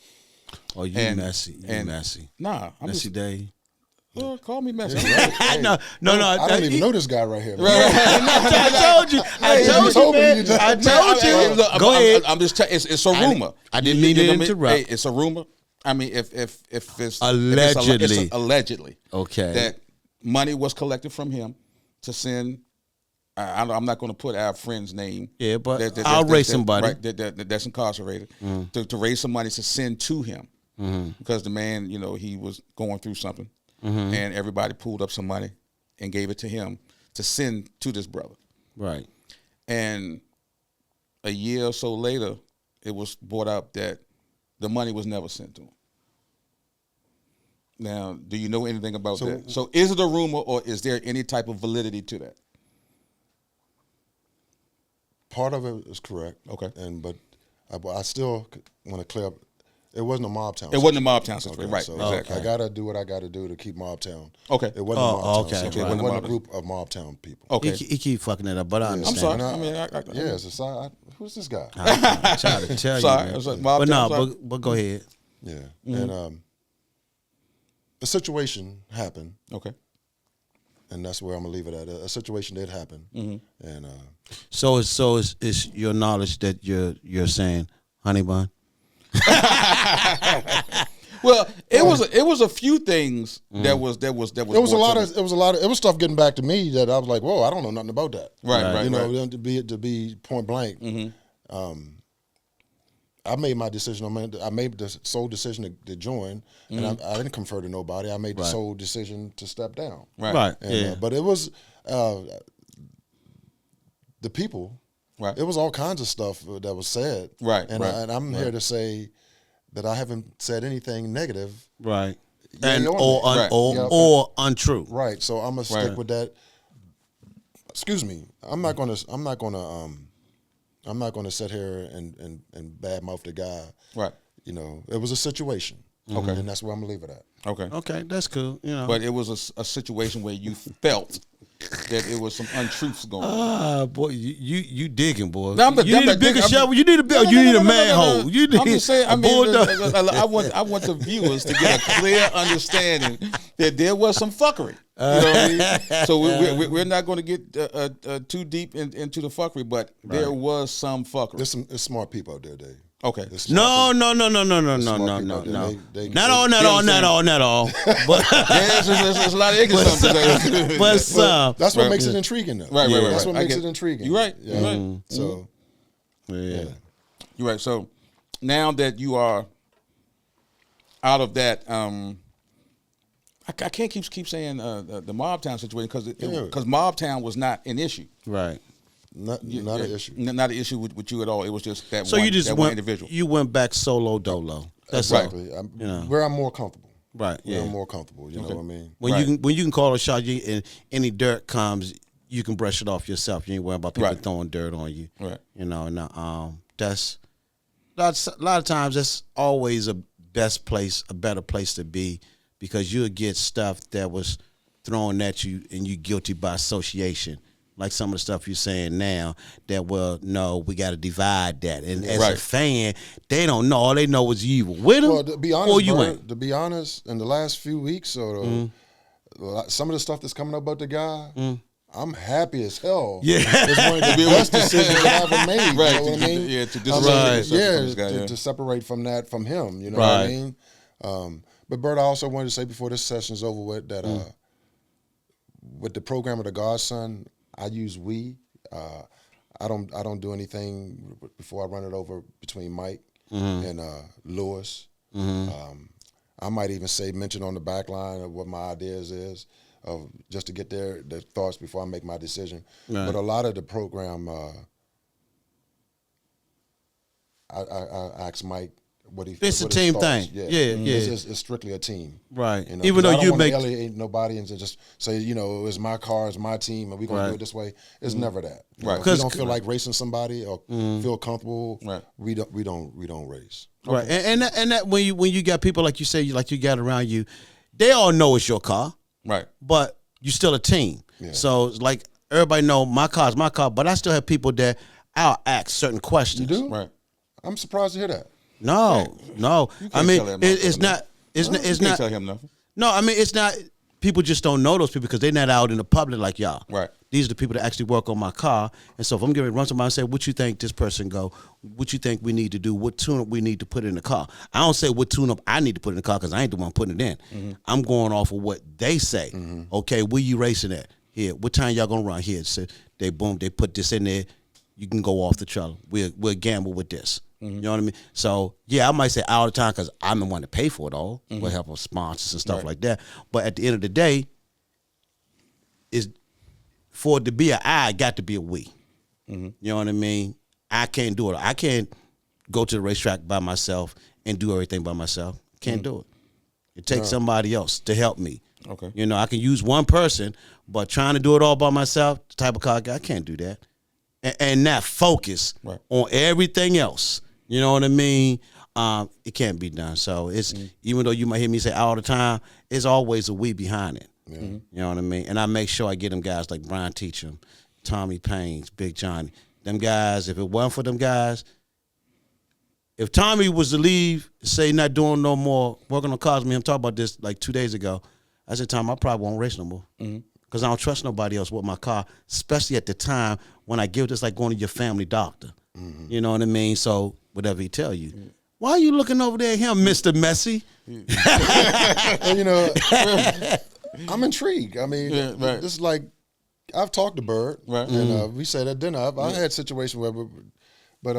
Oh, you messy. You messy. Nah, I'm Messy just, day. call me messy. Hey, No. I don't even know this guy right here. Man. I told you. I told you, man. I told you. Look, Go ahead. I'm just. It's a rumor. I didn't mean to know what I mean? interrupt. Hey, it's a rumor. I mean, if it's Allegedly. it's allegedly Okay. that money was collected from him to send I'm not going to put our friend's name. Yeah, but I'll raise somebody. Right, that's incarcerated. To raise some money to send to him. Because the man, he was going through something. And everybody pulled up some money and gave it to him to send to this brother. Right. And a year or so later, it was brought up that the money was never sent to him. Now, do you know anything about that? So is it a rumor or is there any type of validity to that? Part of it is correct. Okay. But I still want to clear up. It wasn't a mob town. It wasn't a mob town situation, right? So Exactly. I gotta do what I gotta do to keep mob town. Okay. It wasn't a mob town. okay. situation. Right. It wasn't a group of mob town people. Okay. He keep fucking it up, but I understand. I'm sorry. Yeah, it's a side. Who's this guy? I'm trying to tell Sorry. you. I was like, But mob town, no, sorry. but go ahead. Yeah, and a situation happened, Okay. and that's where I'm gonna leave it at. A situation did happen, and So it's your knowledge that you're saying, honey bun? Well, it was a few things that was it was it was stuff getting back to me that I was like, whoa, I don't know nothing about that. Right. To be point blank. I made my decision. I made the sole decision to join, and I didn't confer to nobody. I made the sole decision to step down. Right. And, but it was the people. Right. It was all kinds of stuff that was said. Right. And, and I'm here to say that I haven't said anything negative. Right. Yeah, And or or untrue. Right. So I'm gonna stick with that. Excuse me. I'm not gonna sit here and badmouth the guy. Right. It was a situation. Okay. And that's where I'm gonna leave it at. Okay. Okay, that's cool. But it was a situation where you felt that it was some untruths going on. Boy, you digging, boy. No, you need a bigger shovel. You need a manhole. You need I'm just saying. a bulldog. I want the viewers to get a clear understanding that there was some fuckery. You know what I mean? So we're not going to get too deep into the fuckery, but there was some fuckery. There's smart people out there, Dave. Okay. No. Not all. But there's a lot of ignorance. but some. That's what makes it intriguing, though. Right. That's what makes it intriguing. You're right. Yeah. You're right. So, Yeah. You're right. So now that you are out of that, I can't keep saying the Mob Town situation because Mob Town was not an issue. Right. Not an issue. Not an issue with you at all. It was just that So one, you just that went one individual. You went back solo dolo. That's Exactly. all. Where I'm more comfortable. Right. Where Yeah. I'm more comfortable. You know what I mean? When you can call a shot, and any dirt comes, you can brush it off yourself. You ain't worried about people throwing dirt on you. Right. That's a lot of times that's always a better place to be, because you'll get stuff that was thrown at you and you guilty by association. Like some of the stuff you're saying now that, well, no, we got to divide that. And as a fan, they don't know. All they know is you were with them, Well, to be honest, or you Bert, ain't. to be honest, in the last few weeks, some of the stuff that's coming up about the guy, I'm happy as hell. Yeah. It's one of the best decisions that I ever made. Right. You know what I mean? To disassociate yourself from this guy, to separate from him. You know what I mean? But Bert, I also wanted to say before this session's over with that with the program of the Godson, I use we. I don't do anything before I run it over between Mike and Lewis. I might even mention on the back line of what my ideas is, of just to get their thoughts before I make my decision. Right. But a lot of the program, I asked Mike what he. It's what a team thoughts. thing. Yeah. It's strictly a team. Right. You know, Even though I don't you wanna make alienate nobody and just say, it's my car, it's my team, and we're gonna do it this way. It's never that. Right. If we don't feel like racing somebody or feel comfortable, we don't race. Right. And that when you got people like you say, like you got around you, they all know it's your car. Right. But you still a team. Yeah. So it's like everybody know my car's my car, but I still have people that I'll ask certain questions. You do? Right. I'm surprised to hear that. No. I mean, tell that it's motherfucker not. It's not. You It's can't not. tell him nothing. No, I mean it's not. People just don't know those people because they're not out in the public like y'all. Right. These are the people that actually work on my car. And so if I'm getting ready to run somebody and say, what you think this person go? What you think we need to do? What tune-up we need to put in the car? I don't say what tune-up I need to put in the car because I ain't the one putting it in. I'm going off of what they say. Okay, where you racing at? Here. What time y'all going to run? Here. So they put this in there. You can go off the trailer. We'll gamble with this. You know what I mean? So yeah, I might say all the time because I'm the one to pay for it all. With help of sponsors and stuff like that. But at the end of the day, is for it to be an I, it got to be a we. You know what I mean? I can't do it. I can't go to the racetrack by myself and do everything by myself. Can't do it. It takes somebody else to help me. Okay. You know, I can use one person, but trying to do it all by myself, the type of car guy, I can't do that. And not focus on everything else. You know what I mean? It can't be done. So it's even though you might hear me say all the time, it's always a we behind it. You know what I mean? And I make sure I get them guys like Brian Teacham, Tommy Paynes, Big Johnny. Them guys, if it wasn't for them guys, if Tommy was to leave, say not doing no more, working on cars, me, I'm talking about this like 2 days ago, I said, Tom, I probably won't race no more. Because I don't trust nobody else with my car, especially at the time when I give this like going to your family doctor. You know what I mean? So whatever he tell you. Why are you looking over there at him, Mr. Messi? And, you know, I'm intrigued. I mean, this is like, I've talked to Bird, and we said at dinner, I had situations where, but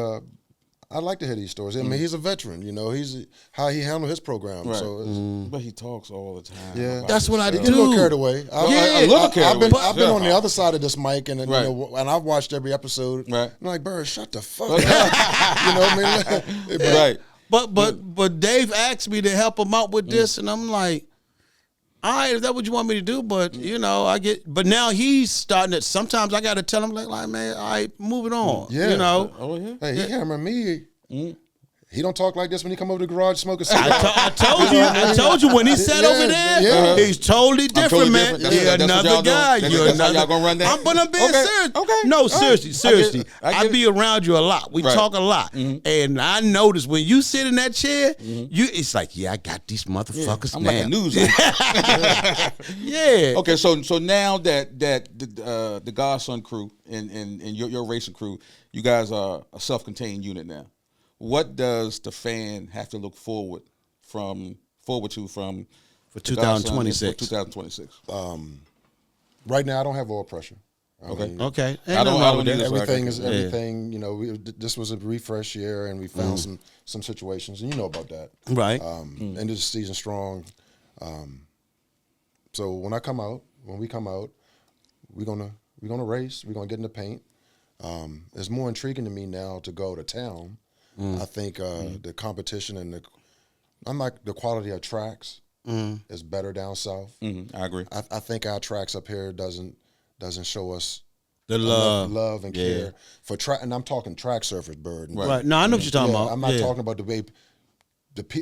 I like to hear these stories. I mean, he's a veteran. You know, he's how he handled his program. So, but he talks all the time. Yeah, that's what I do. Get a little carried away. A little carried away. I've been on the other side of this mic, and you know, and I've watched every episode. I'm like, Bird, shut the fuck up. You know what I mean? Right. But Dave asked me to help him out with this, and I'm like, all right, if that's what you want me to do, but you know, but now he's starting to, sometimes I got to tell him like, man, all right, move it on. Yeah. You know? Oh, yeah. Hey, he hammered me. He don't talk like this when he come over to the garage smoking cigarettes. I told you when he sat over there, he's totally different, man. You're another guy. You're another. Y'all gonna run that? I'm being serious. Okay. No, seriously. I be around you a lot. We Right. talk a lot, and I notice when you sit in that chair, it's like, yeah, I got these motherfuckers I'm now. like a news anchor. Yeah. Okay, so now that the Godson crew and your racing crew, you guys are a self-contained unit now. What does the fan have to look forward to for the Godson 2026? for 2026. Right now, I don't have oil pressure. Okay. I don't either. Everything is everything. You know, this was a refresh year, and we found some situations, and you know about that. Right. End of the season strong. So when we come out, we're gonna race. We're gonna get in the paint. It's more intriguing to me now to go to town. I think the competition and the quality of tracks is better down south. I agree. I think our tracks up here doesn't show us The love and care for track. And I'm talking track surface, Bird. Right. No, I know what you're talking about. I'm not talking about the way.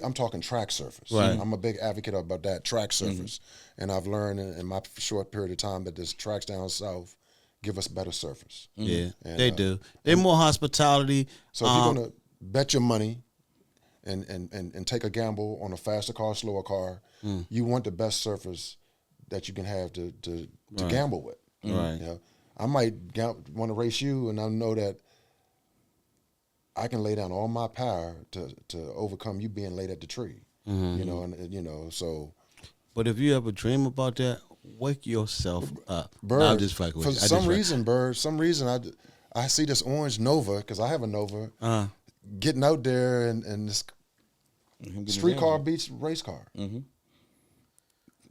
I'm talking track surface. Right. I'm a big advocate about that track surface, and I've learned in my short period of time that this tracks down south give us better surface. Yeah, And, they do. They're more hospitality. So if you're gonna bet your money and take a gamble on a faster car, slower car, you want the best surface that you can have to gamble with. Right. You know, I might want to race you, and I know that I can lay down all my power to overcome you being late at the tree. You know, and you know, so. But if you ever dream about that, wake yourself up. Bird, no, I'm just fucking with for you. some reason, Bird, I see this orange Nova, because I have a Nova, getting out there and this street car beats race car.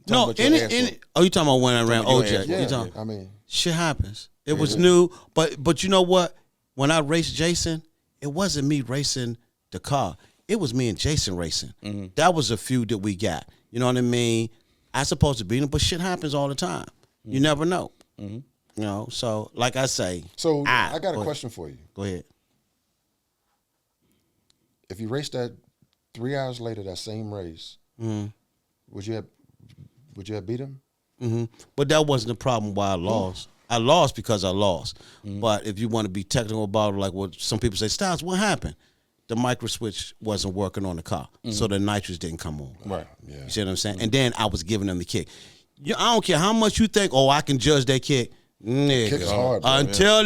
No, you talking about when I ran OJ? Yeah, I mean, shit happens. It was new, but you know what? When I raced Jason, it wasn't me racing the car. It was me and Jason racing. That was a feud that we got. You know what I mean? I supposed to beat him, but shit happens all the time. You never know. You know, so like I say. So I got a question for you. Go ahead. If you raced that 3 hours later, that same race, would you have beat him? But that wasn't the problem why I lost. I lost because I lost. But if you want to be technical about it, like what some people say, Styles, what happened? The micro switch wasn't working on the car, so the nitrous didn't come on. Right. Yeah. You see what I'm saying? And then I was giving them the kick. I don't care how much you think, I can judge that kick. Nigga. Kick's hard, bro. Until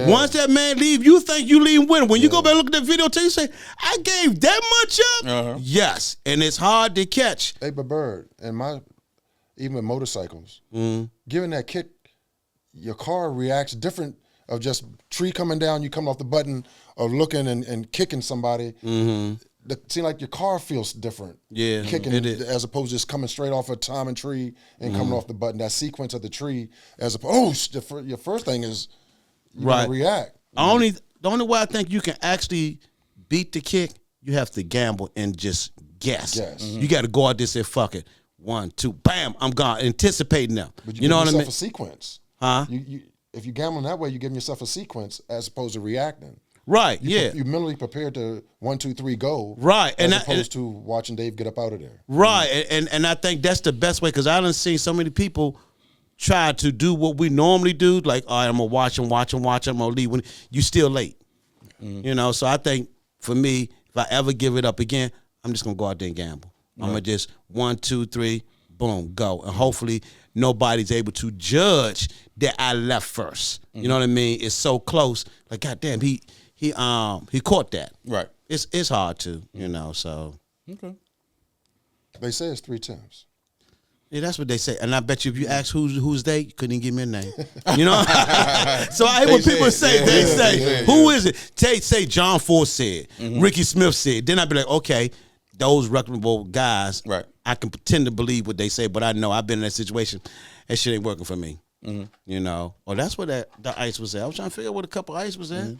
once that man leave, you think you leave winning. When you go back and look at that video, you say, I gave that much up? Yes. And it's hard to catch. Hey, but Bird, and even with motorcycles, giving that kick, your car reacts different. of just tree coming down, you coming off the button, or looking and kicking somebody. It seems like your car feels different. Yeah, kicking it is. as opposed to just coming straight off a timing tree and coming off the button. That sequence of the tree, as opposed, your first thing is you Right. react. The only way I think you can actually beat the kick, you have to gamble and just guess. You got to go out there and say, fuck it. 1, 2, bam, I'm gone. Anticipating them. But you know what I mean? a sequence. Huh? If you gamble that way, you're giving yourself a sequence as opposed to reacting. Right, You mentally prepared to 1, 2, 3 go. Right, as opposed to watching Dave get up out of there. Right, and I think that's the best way because I done seen so many people try to do what we normally do. Like, all right, I'm gonna watch him. I'm gonna leave when you still late. You know, so I think for me, if I ever give it up again, I'm just gonna go out there and gamble. I'm gonna just 1, 2, 3, boom, go, and hopefully nobody's able to judge that I left first. You know what I mean? It's so close. Like, goddamn, he caught that. Right. It's hard to, you know. So Okay. They say it's 3 attempts. yeah, that's what they say. And I bet you if you ask who's they, you couldn't even give me a name. You know? So I hear what people say. They say, who is it? Say John Ford said, Ricky Smith said. Then I'd be like, okay, those reputable guys, Right. I can pretend to believe what they say, but I know I've been in that situation. That shit ain't working for me. You know? Oh, that's where the ice was at. I was trying to figure out where the cup of ice was at.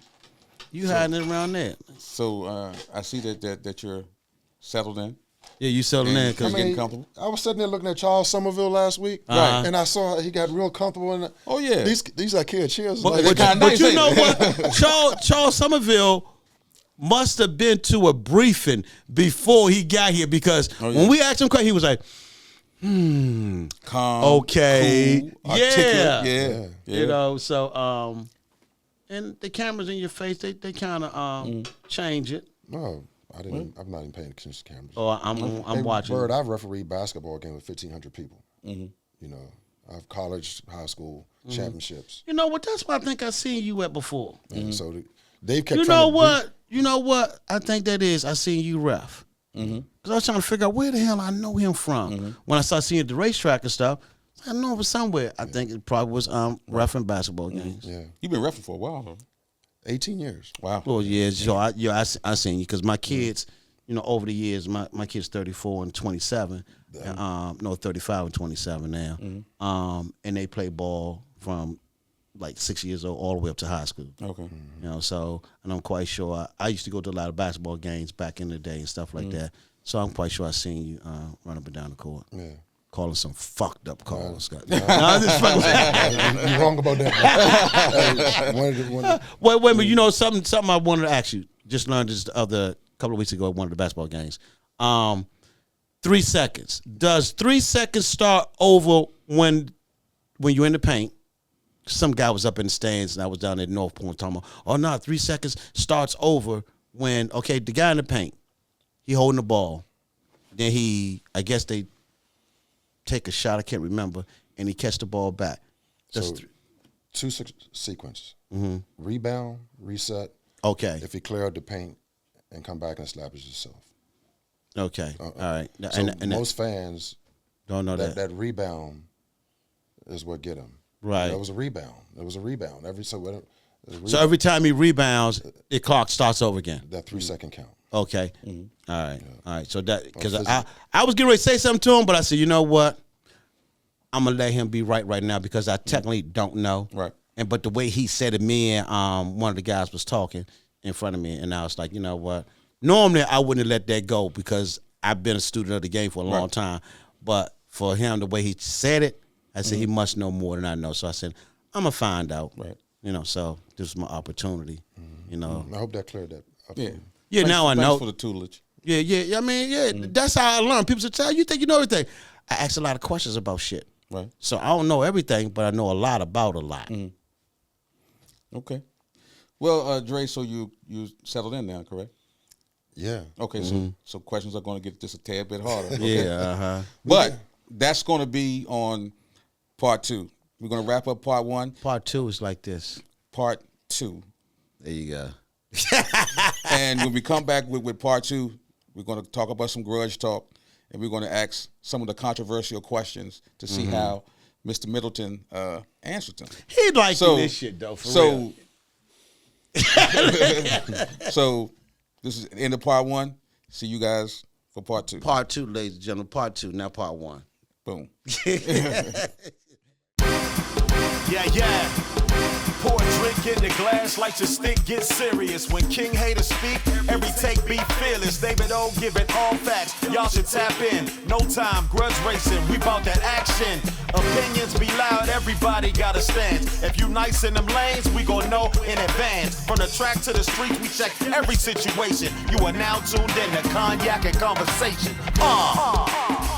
You hiding it around there. So I see that you're settled in. Yeah, you settling in I because mean, getting comfortable. I was sitting there looking at Charles Somerville last week, Right. and I saw he got real comfortable. And Oh, yeah. these are kid chairs. But, Like, but you know what? Charles Somerville must have been to a briefing before he got here because when we asked him questions, he was like, Calm, okay, cool, articulate. yeah. Yeah. You know, so, and the cameras in your face, they kind of change it. no, I didn't. I'm not even paying attention to cameras. Or I'm watching. Bird, I've refereed basketball game with 1,500 people. You know, I have college, high school championships. You know what? That's what I think I seen you at before. And so Dave kept You trying know to what? You know what? I think that is. I seen you ref. Because I was trying to figure out where the hell I know him from. When I started seeing at the racetrack and stuff, I know it was somewhere. I think it probably was reffing basketball games. Yeah, You've been repping for a while, huh? 18 years. Wow. Well, yeah, so I seen you because my kids, you know, over the years, my kids 34 and 27, no 35 and 27 now, and they play ball from like 6 years old all the way up to high school. Okay. You know, so and I'm quite sure I used to go to a lot of basketball games back in the day and stuff like that. So I'm quite sure I seen you run up and down the court. Yeah. Calling some fucked up calls. No, I'm just fucking with you. You're wrong about that. Wait a minute. You know something I wanted to ask you. Just learned this the other couple of weeks ago at one of the basketball games. 3 seconds. Does 3 seconds start over when you're in the paint? Some guy was up in the stands and I was down at North Point talking about, oh no, 3 seconds starts over when, okay, the guy in the paint, he holding the ball. Then I guess they take a shot, I can't remember, and he catch the ball back. So, 2 sequences. Rebound, reset. Okay. If you clear out the paint and come back and establish yourself. Okay. All right. So most fans don't know that. That rebound is what get them. Right. It was a rebound. So every time he rebounds, the clock starts over again. That 3 second count. Okay. All right. All right. So that because I was getting ready to say something to him, but I said, you know what? I'm gonna let him be right now because I technically don't know. Right. But the way he said it, me and one of the guys was talking in front of me, and I was like, you know what? Normally I wouldn't have let that go because I've been a student of the game for a long time. But for him, the way he said it, I said he must know more than I know. So I said, I'm gonna find out. Right. You know, so this is my opportunity. You know. I hope that cleared that up. Yeah. Yeah, now I know. Thanks for the tutelage. Yeah. I mean, that's how I learn. People say, "Child, you think you know everything?" I ask a lot of questions about shit. Right. So I don't know everything, but I know a lot about a lot. Okay. Well, Dre, so you settled in now, correct? Yeah. Okay, so questions are going to get just a tad bit harder. Yeah, uh-huh. But that's going to be on part 2. We're going to wrap up part 1. Part 2 is like this. Part 2. There you go. And when we come back with part 2, we're going to talk about some grudge talk, and we're going to ask some of the controversial questions to see how Mr. Middleton Answerton. He liked this shit though. For real. So this is the end of part 1. See you guys for part 2. Part 2, ladies and gentlemen. Part 2. Now part 1. Boom. Yeah. Pour a drink in the glass, light your stick, get serious. When King haters speak, every take be fearless. David O, give it all facts. Y'all should tap in. No time, grudge racing. We bout that action. Opinions be loud, everybody got a stance. If you nice in them lanes, we gon' know in advance. From the track to the streets, we check every situation. You are now tuned in to Cognac and Conversation.